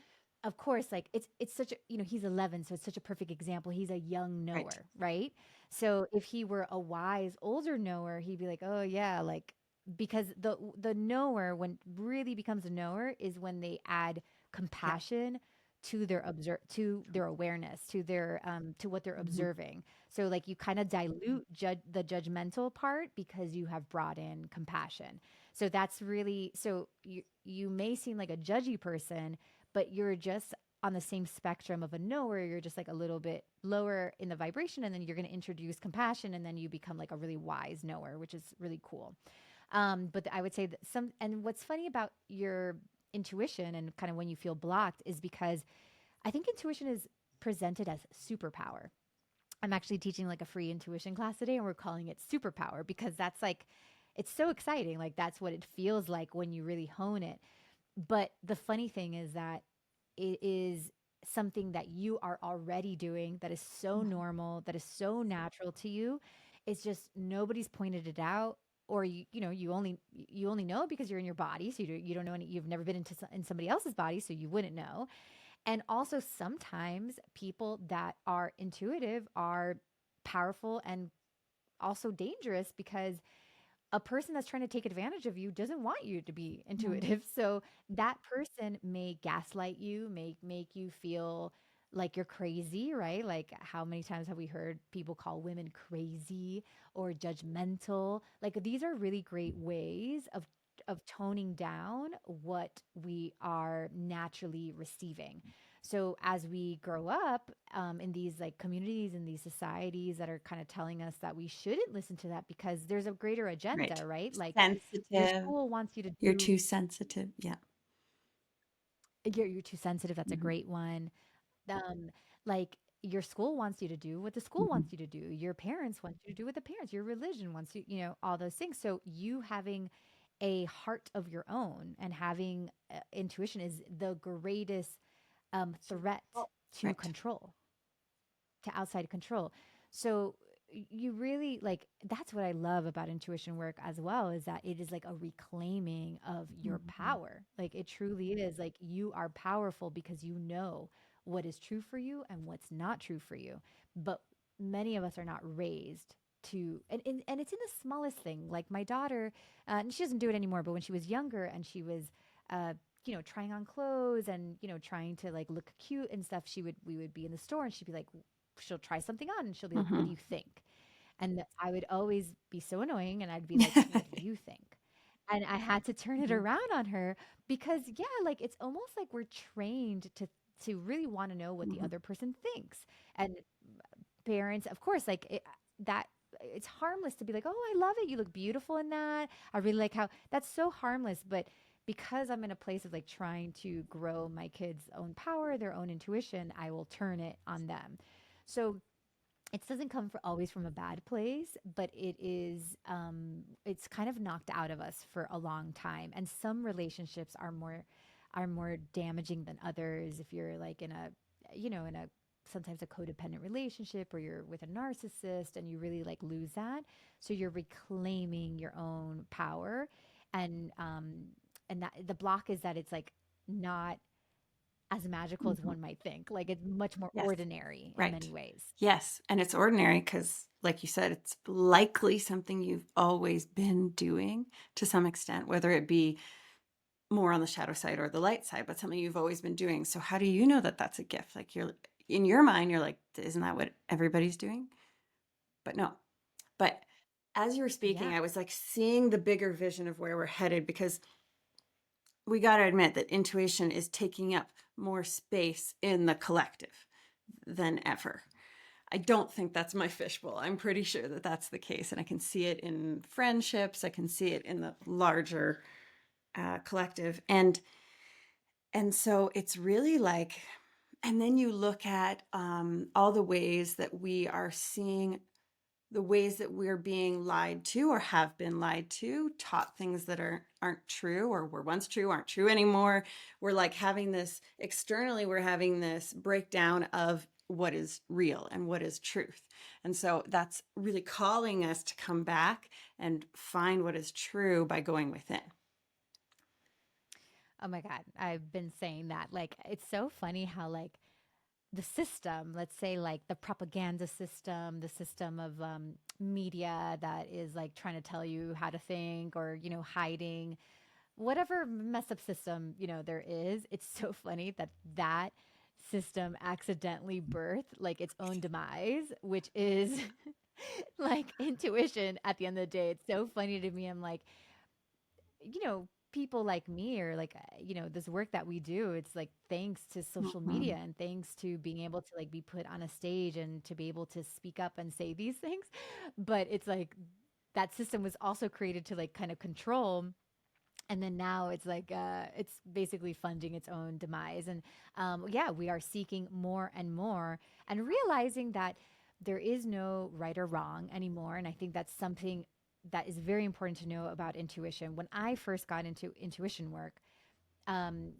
of course, like it's such a, he's 11, so it's such a perfect example. He's a young Right. knower, right? So if he were a wise older knower, he'd be like, "Oh yeah, like," because the knower, when really becomes a knower, is when they add Yeah. compassion to their to their awareness, to their to what they're Mm-hmm. observing. So like you kind of dilute the judgmental part because you have brought in compassion. So that's really, so you may seem like a judgy person, but you're just on the same spectrum of a knower. You're just like a little bit lower in the vibration, and then you're going to introduce compassion, and then you become like a really wise knower, which is really cool. But I would say that and what's funny about your intuition and kind of when you feel blocked is because I think intuition is presented as superpower. I'm actually teaching like a free intuition class today, and we're calling it superpower because that's like, it's so exciting. Like, that's what it feels like when you really hone it. But the funny thing is that it is something that you are already doing that is so Mm-hmm. normal, that is so natural to you. It's just nobody's pointed it out, or you only know because you're in your body, so you don't know any, you've never been in somebody else's body, so you wouldn't know. And also sometimes people that are intuitive are powerful and also dangerous because a person that's trying to take advantage of you doesn't want you to be intuitive. So that person may gaslight you, make you feel like you're crazy, right? Like how many times have we heard people call women crazy or judgmental? Like these are really great ways of toning down what we are naturally receiving. So as we grow up in these like communities and these societies that are kind of telling us that we shouldn't listen to that because there's a greater Right. agenda, right? Like your Sensitive. school wants you to You're do, too sensitive. Yeah. you're too sensitive. That's a Mm-hmm. great one. Um, like your school wants you to do what the school Mm-hmm. wants you to do. Your parents want you to do what the parents, your religion wants you, all those things. So you having a heart of your own and having intuition is the greatest threat to Right. control, to outside control. So you really like, that's what I love about intuition work as well, is that it is like a reclaiming of your Mm-hmm. power. Like it truly is like you are powerful because you know what is true for you and what's not true for you. But many of us are not raised to, and it's in the smallest thing. Like my daughter, and she doesn't do it anymore, but when she was younger and she was uh trying on clothes and trying to like look cute and stuff, we would be in the store and she'd be like, she'll try something on and she'll be like, "What Mm-hmm. do you think?" And I would always be so annoying and I'd be like, "What do you think?" And I had to turn it Mm-hmm. around on her because yeah, like it's almost like we're trained to really want to know what the Mm-hmm. other person thinks. And parents, of course, like that it's harmless to be like, "Oh, I love it. You look beautiful in that. I really like how," that's so harmless, but because I'm in a place of like trying to grow my kids' own power, their own intuition, I will turn it on them. So it doesn't come always from a bad place, but it's kind of knocked out of us for a long time. And some relationships are more damaging than others. If you're like in a, in a sometimes a codependent relationship, or you're with a narcissist and you really like lose that. So you're reclaiming your own power. And that the block is that it's like not as magical as Mm-hmm. one might think. Like it's much more Yes. ordinary in Right. many ways. Yes. And it's ordinary because, like you said, it's likely something you've always been doing to some extent, whether it be more on the shadow side or the light side, but something you've always been doing. So how do you know that that's a gift? Like you're in your mind, you're like, isn't that what everybody's doing? But no. But as you were speaking, Yeah. I was like seeing the bigger vision of where we're headed because we got to admit that intuition is taking up more space in the collective than ever. I don't think that's my fishbowl. I'm pretty sure that that's the case. And I can see it in friendships. I can see it in the larger collective. And so it's really like, and then you look at all the ways that we are seeing, the ways that we're being lied to or have been lied to, taught things that aren't true or were once true, aren't true anymore. We're like having this externally, we're having this breakdown of what is real and what is truth. And so that's really calling us to come back and find what is true by going within. Oh my God. I've been saying that. Like, it's so funny how, like, the system, let's say, like the propaganda system, the system of media that is like trying to tell you how to think or, hiding whatever mess up system, there is. It's so funny that that system accidentally birthed like its own demise, which is like intuition at the end of the day. It's so funny to me. I'm like, people like me or like, this work that we do, it's like thanks to social media Mhm. and thanks to being able to like be put on a stage and to be able to speak up and say these things. But it's like that system was also created to like kind of control, and then now it's like it's basically funding its own demise. And yeah, we are seeking more and more and realizing that there is no right or wrong anymore. And I think that's something that is very important to know about intuition. When I first got into intuition work, um,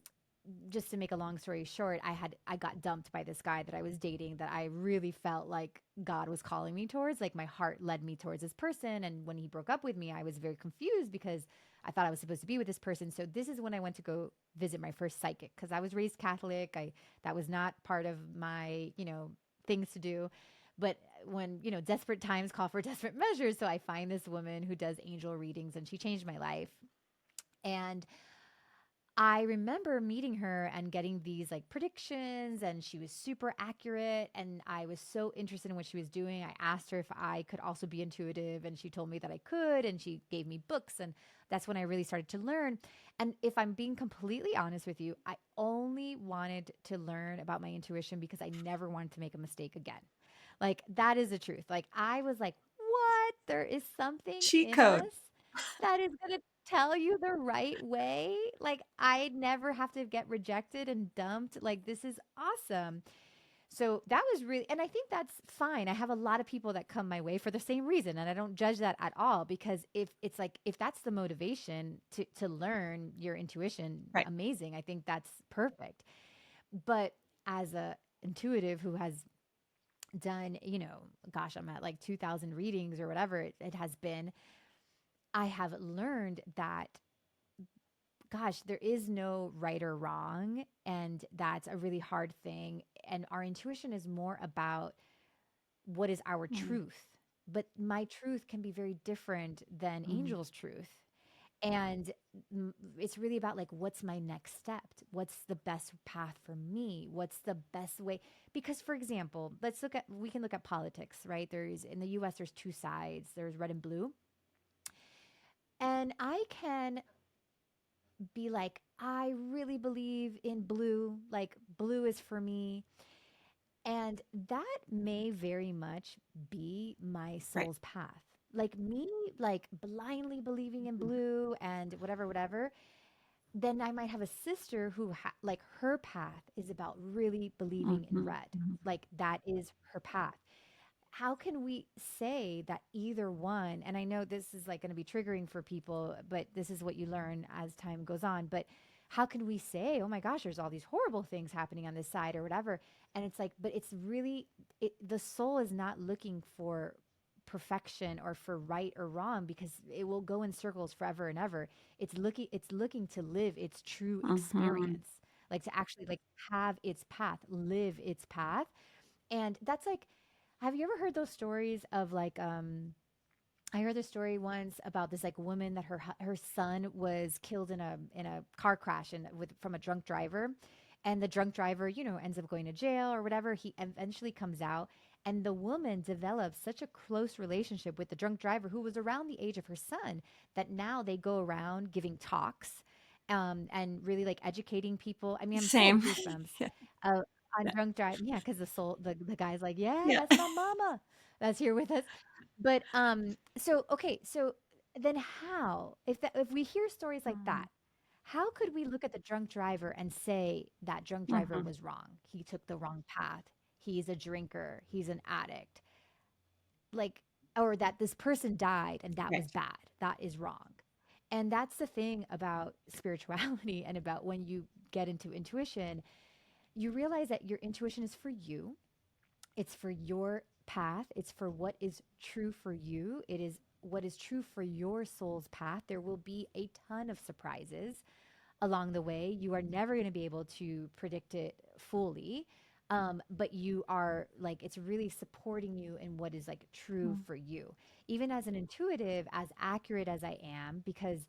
just to make a long story short, I got dumped by this guy that I was dating that I really felt like God was calling me towards. Like my heart led me towards this person. And when he broke up with me, I was very confused because I thought I was supposed to be with this person. So this is when I went to go visit my first psychic because I was raised Catholic. I That was not part of my, things to do. But when, desperate times call for desperate measures, so I find this woman who does angel readings and she changed my life. And I remember meeting her and getting these like predictions, and she was super accurate. And I was so interested in what she was doing. I asked her if I could also be intuitive, and she told me that I could. And she gave me books, and that's when I really started to learn. And if I'm being completely honest with you, I only wanted to learn about my intuition because I never wanted to make a mistake again. Like, that is the truth. Like, I was like, what? There is something Cheat in code. us that is going to tell you the right way. Like, I never have to get rejected and dumped. Like, this is awesome. So that was really, and I think that's fine. I have a lot of people that come my way for the same reason, and I don't judge that at all because if it's like if that's the motivation to learn your intuition, Right. amazing. I think that's perfect. But as a intuitive who has done, gosh, I'm at like 2,000 readings or whatever it has been, I have learned that, gosh, there is no right or wrong. And that's a really hard thing. And our intuition is more about what is our Mm. truth. But my truth can be very different than Mm. Angel's truth. And it's really about like, what's my next step? What's the best path for me? What's the best way? Because, for example, we can look at politics, right? There's in the US, there's two sides, there's red and blue. And I can be like, I really believe in blue, like blue is for me. And that may very much be my Right. soul's path. Like me, like blindly believing in Mhm. blue and whatever, whatever. Then I might have a sister who, like, her path is about really believing in Mhm. red. Mhm. Like, that is her path. How can we say that either one, and I know this is like going to be triggering for people, but this is what you learn as time goes on, but how can we say, oh my gosh, there's all these horrible things happening on this side or whatever? And it's like, but it's really, the soul is not looking for perfection or for right or wrong because it will go in circles forever and ever. It's looking to live its true Mhm. experience, like to actually like have its path, live its path. And that's like, have you ever heard those stories of like I heard the story once about this like woman that her son was killed in a car crash and with from a drunk driver, and the drunk driver, ends up going to jail or whatever. He eventually comes out, and the woman develops such a close relationship with the drunk driver who was around the age of her son that now they go around giving talks and really like educating people. I mean, I'm still Same. goosebumps Yeah. uh, on Yeah. drunk drive. Yeah, because the guy's like, yeah, Yeah. that's my mama that's here with us. But so okay, so then how if we hear stories like Mhm. that, how could we look at the drunk driver and say that drunk driver Mhm. was wrong? He took the wrong path. He's a drinker. He's an addict. Like, or that this person died and that was Right. bad. That is wrong. And that's the thing about spirituality and about when you get into intuition, you realize that your intuition is for you. It's for your path. It's for what is true for you. It is what is true for your soul's path. There will be a ton of surprises along the way. You are never going to be able to predict it fully. But you are like, it's really supporting you in what is like true Mm. for you. Even as an intuitive, as accurate as I am, because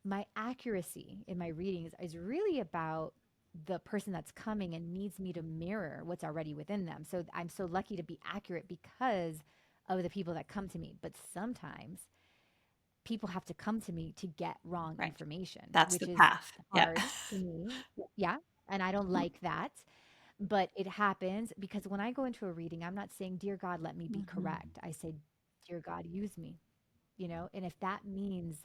my accuracy in my readings is really about the person that's coming and needs me to mirror what's already within them. So I'm so lucky to be accurate because of the people that come to me. But sometimes people have to come to me to get wrong Right. information, That's the which is path. Yeah. hard for me. Yeah. And I don't like that. But it happens because when I go into a reading, I'm not saying, Dear God, let me be Mhm. correct. I say, Dear God, use me, and if that means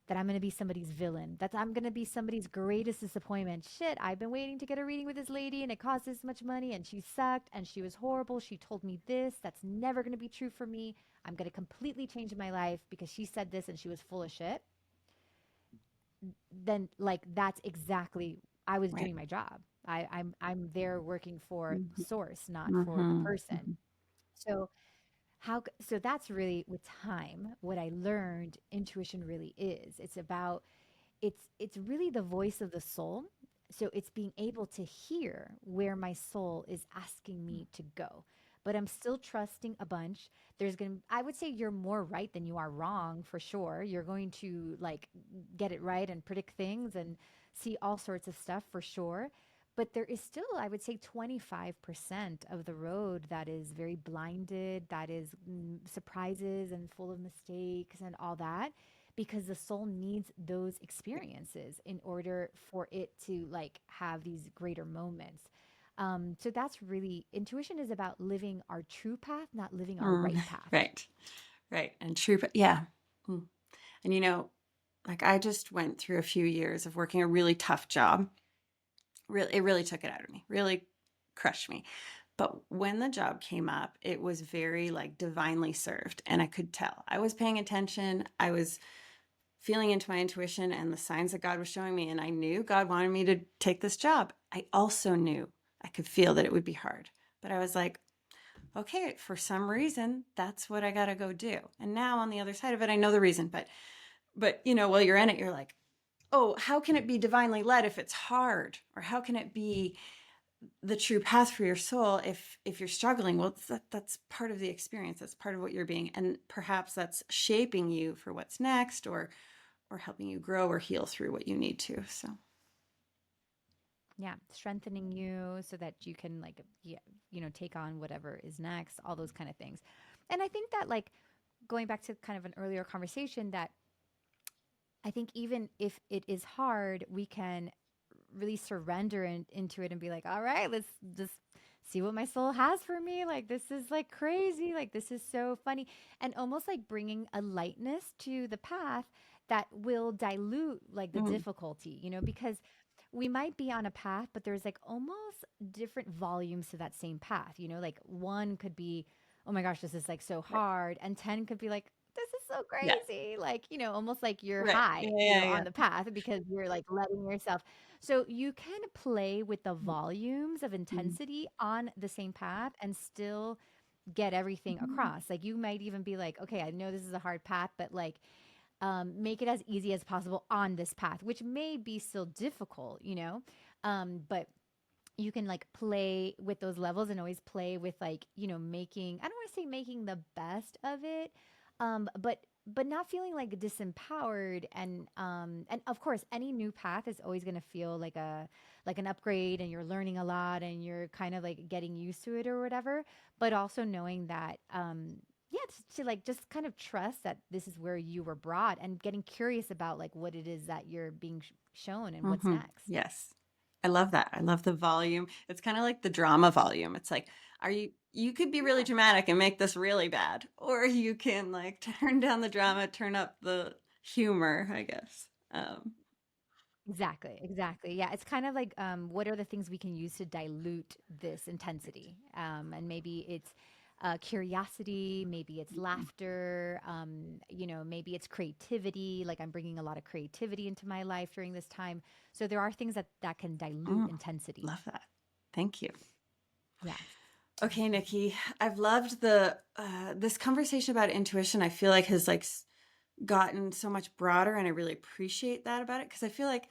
that I'm going to be somebody's villain, that I'm going to be somebody's greatest disappointment. Shit, I've been waiting to get a reading with this lady and it cost this much money and she sucked and she was horrible. She told me this. That's never going to be true for me. I'm going to completely change my life because she said this and she was full of shit. Then like that's exactly I was Right. doing my job. I'm there working for Mhm. source, not for the Mhm. person. Mhm. So so that's really with time what I learned intuition really is. It's about it's really the voice of the soul. So it's being able to hear where my soul is asking me to go. But I'm still trusting a bunch. There's going to I would say you're more right than you are wrong for sure. You're going to like get it right and predict things and see all sorts of stuff for sure. But there is still, I would say, 25% of the road that is very blinded, that is surprises and full of mistakes and all that because the soul needs those experiences in order for it to like have these greater moments. So that's really intuition is about living our true path, not living our Mm. right path. Right. Right. And true. But yeah. Mm. And like I just went through a few years of working a really tough job. Really, it really took it out of me. Really crushed me. But when the job came up, it was very like divinely served, and I could tell. I was paying attention. I was feeling into my intuition and the signs that God was showing me, and I knew God wanted me to take this job. I also knew I could feel that it would be hard. But I was like, okay, for some reason, that's what I got to go do. And now on the other side of it, I know the reason, but while you're in it, you're like, oh, how can it be divinely led if it's hard? Or how can it be the true path for your soul if you're struggling? Well, that's part of the experience. That's part of what you're being, and perhaps that's shaping you for what's next, or helping you grow or heal through what you need to. So Yeah, strengthening you so that you can like yeah, take on whatever is next, all those kind of things. And I think that like going back to kind of an earlier conversation that I think even if it is hard, we can really surrender into it and be like, all right, let's just see what my soul has for me. Like, this is like crazy. Like, this is so funny. And almost like bringing a lightness to the path that will dilute like the mm, difficulty, because we might be on a path, but there's like almost different volumes to that same path, like one could be, oh my gosh, this is like so right. hard. And 10 could be like, this is so Yeah, crazy. Like, almost like you're right. high, Yeah, yeah, yeah. on the path because you're like letting yourself. So you can play with the volumes of Mm-hmm. intensity on the same path and still get everything across. Like you might even be like, okay, I know this is a hard path, but like make it as easy as possible on this path, which may be still difficult, but you can like play with those levels and always play with like making I don't want to say making the best of it, but not feeling like disempowered and of course any new path is always going to feel like an upgrade and you're learning a lot and you're kind of like getting used to it or whatever, but also knowing that yeah, to like just kind of trust that this is where you were brought and getting curious about like what it is that you're being shown and what's Mm-hmm. next. Yes. I love that. I love the volume. It's kind of like the drama volume. It's like, you could be really Yeah. dramatic and make this really bad, or you can like turn down the drama, turn up the humor, I guess. Exactly, exactly. Yeah, it's kind of like what are the things we can use to dilute this Right. intensity? And maybe it's curiosity, maybe it's Mhm. laughter, maybe it's creativity. Like I'm bringing a lot of creativity into my life during this time. So there are things that can dilute Mm, intensity. love that. Thank you. Yes. Okay, Nikki, I've loved the this conversation about intuition. I feel like has like gotten so much broader, and I really appreciate that about it because I feel like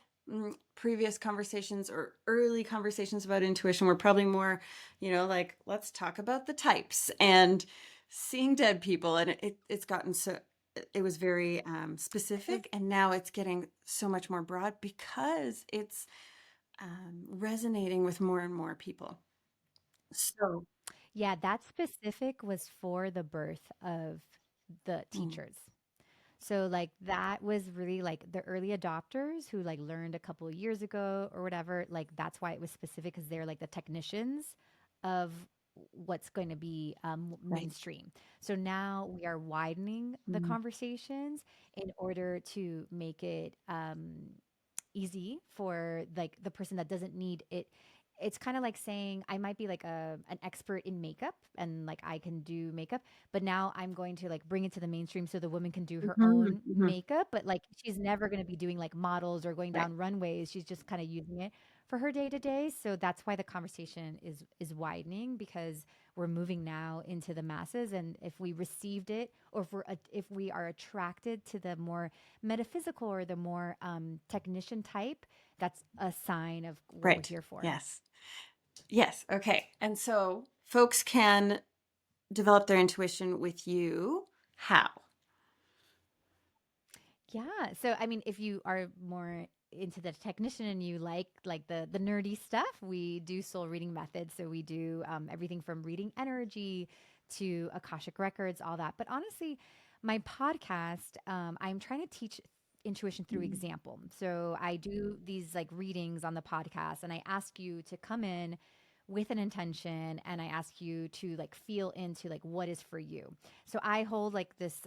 previous conversations or early conversations about intuition were probably more, like let's talk about the types and seeing dead people, and it's gotten so it was very specific, and now it's getting so much more broad because it's resonating with more and more people. So. Yeah, that specific was for the birth of the Mm, teachers. So like that was really like the early adopters who like learned a couple of years ago or whatever. Like that's why it was specific because they're like the technicians of what's going to be right. mainstream. So now we are widening the Mm, conversations in order to make it easy for like the person that doesn't need it. It's kind of like saying I might be like an expert in makeup and like I can do makeup, but now I'm going to like bring it to the mainstream so the woman can do her mhm, own mhm. makeup, but like she's never going to be doing like models or going Right. down runways. She's just kind of using it for her day to day. So that's why the conversation is widening because we're moving now into the masses, and if we received it or if we are attracted to the more metaphysical or the more technician type, that's a sign of what we're Right. here for. Yes. Yes. Okay. And so folks can develop their intuition with you. How? Yeah. So I mean, if you are more into the technician and you like the nerdy stuff, we do soul reading methods. So we do everything from reading energy to Akashic records, all that. But honestly, my podcast, I'm trying to teach intuition through Mm, example. So I do these like readings on the podcast, and I ask you to come in with an intention, and I ask you to like feel into like what is for you. So I hold like this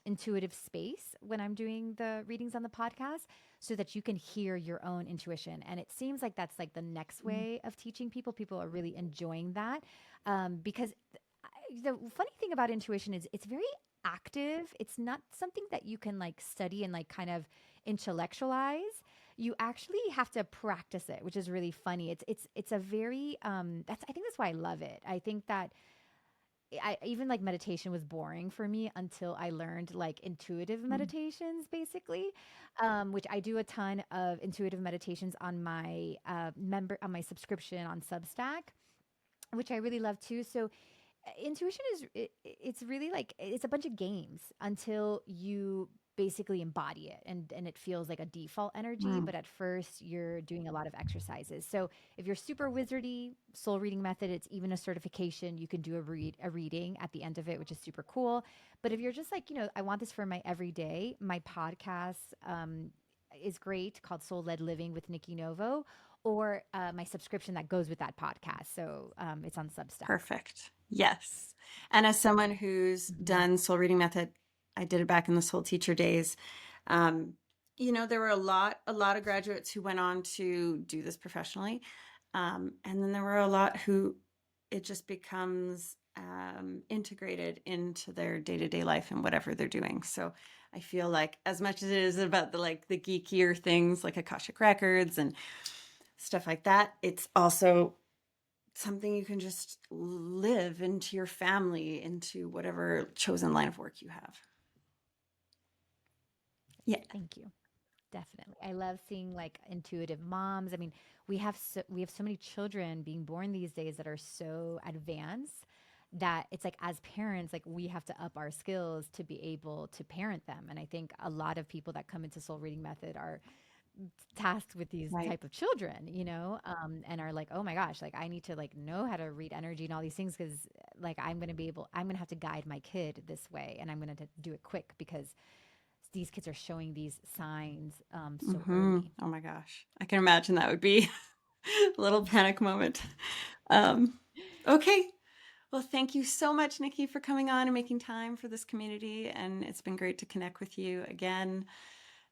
intuitive space when I'm doing the readings on the podcast so that you can hear your own intuition. And it seems like that's like the next mm, way of teaching people. People are really enjoying that because the funny thing about intuition is it's very active. It's not something that you can like study and like kind of intellectualize. You actually have to practice it, which is really funny. It's a very that's I think that's why I love it. I think that I even like meditation was boring for me until I learned like intuitive mm. meditations, basically, which I do a ton of intuitive meditations on my on my subscription on Substack, which I really love too. So intuition it's really like it's a bunch of games until you basically embody it and it feels like a default energy, Mm. but at first you're doing a lot of exercises. So if you're super wizardy, soul reading method, it's even a certification. You can do a reading at the end of it, which is super cool. But if you're just like, I want this for my everyday, my podcast is great, called Soul Led Living with Nikki Novo, or my subscription that goes with that podcast. So it's on Substack. Perfect. Yes. And as someone who's Mhm. done soul reading method, I did it back in the soul teacher days. Um, there were a lot of graduates who went on to do this professionally. And then there were a lot who it just becomes integrated into their day-to-day life and whatever they're doing. So I feel like as much as it is about the geekier things like Akashic records and stuff like that, it's also something you can just live into your family, into whatever chosen line of work you have. Yeah. Thank you. Definitely. I love seeing like intuitive moms. I mean, we have so many children being born these days that are so advanced that it's like as parents, like we have to up our skills to be able to parent them. And I think a lot of people that come into soul reading method are tasked with these Right. type of children, and are like, oh my gosh, like I need to like know how to read energy and all these things because like I'm gonna have to guide my kid this way, and I'm gonna do it quick because these kids are showing these signs so early. Oh my gosh. I can imagine that would be a little panic moment. Um, okay. Well, thank you so much, Nikki, for coming on and making time for this community. And it's been great to connect with you again.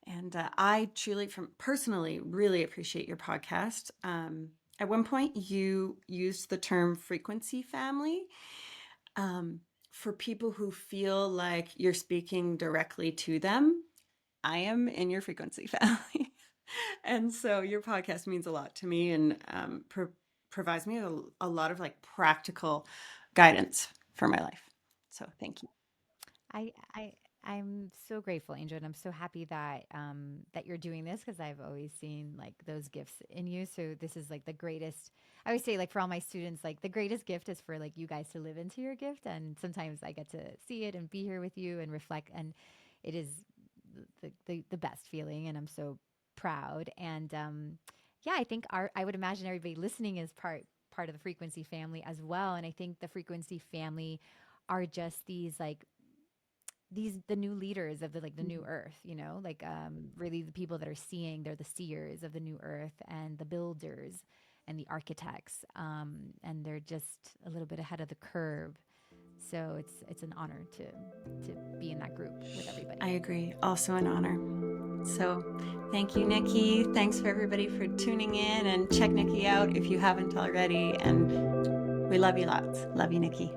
And I truly, personally, really appreciate your podcast. At one point, you used the term frequency family for people who feel like you're speaking directly to them. I am in your frequency family. And so your podcast means a lot to me and provides me a lot of like practical guidance for my life. So thank you. I I I'm so grateful, Angel, and I'm so happy that that you're doing this because I've always seen like those gifts in you. So this is like the greatest. I always say like for all my students, like the greatest gift is for like you guys to live into your gift, and sometimes I get to see it and be here with you and reflect, and it is the best feeling, and I'm so proud. And yeah, I think I would imagine everybody listening is part of the frequency family as well, and I think the frequency family are just these like the new leaders of the new earth, like really the people that are seeing, they're the seers of the new earth and the builders and the architects, and they're just a little bit ahead of the curve. So it's an honor to be in that group with everybody. I agree. Also an honor. So thank you, Nikki. Thanks for everybody for tuning in, and check Nikki out if you haven't already. And we love you lots. Love you, Nikki.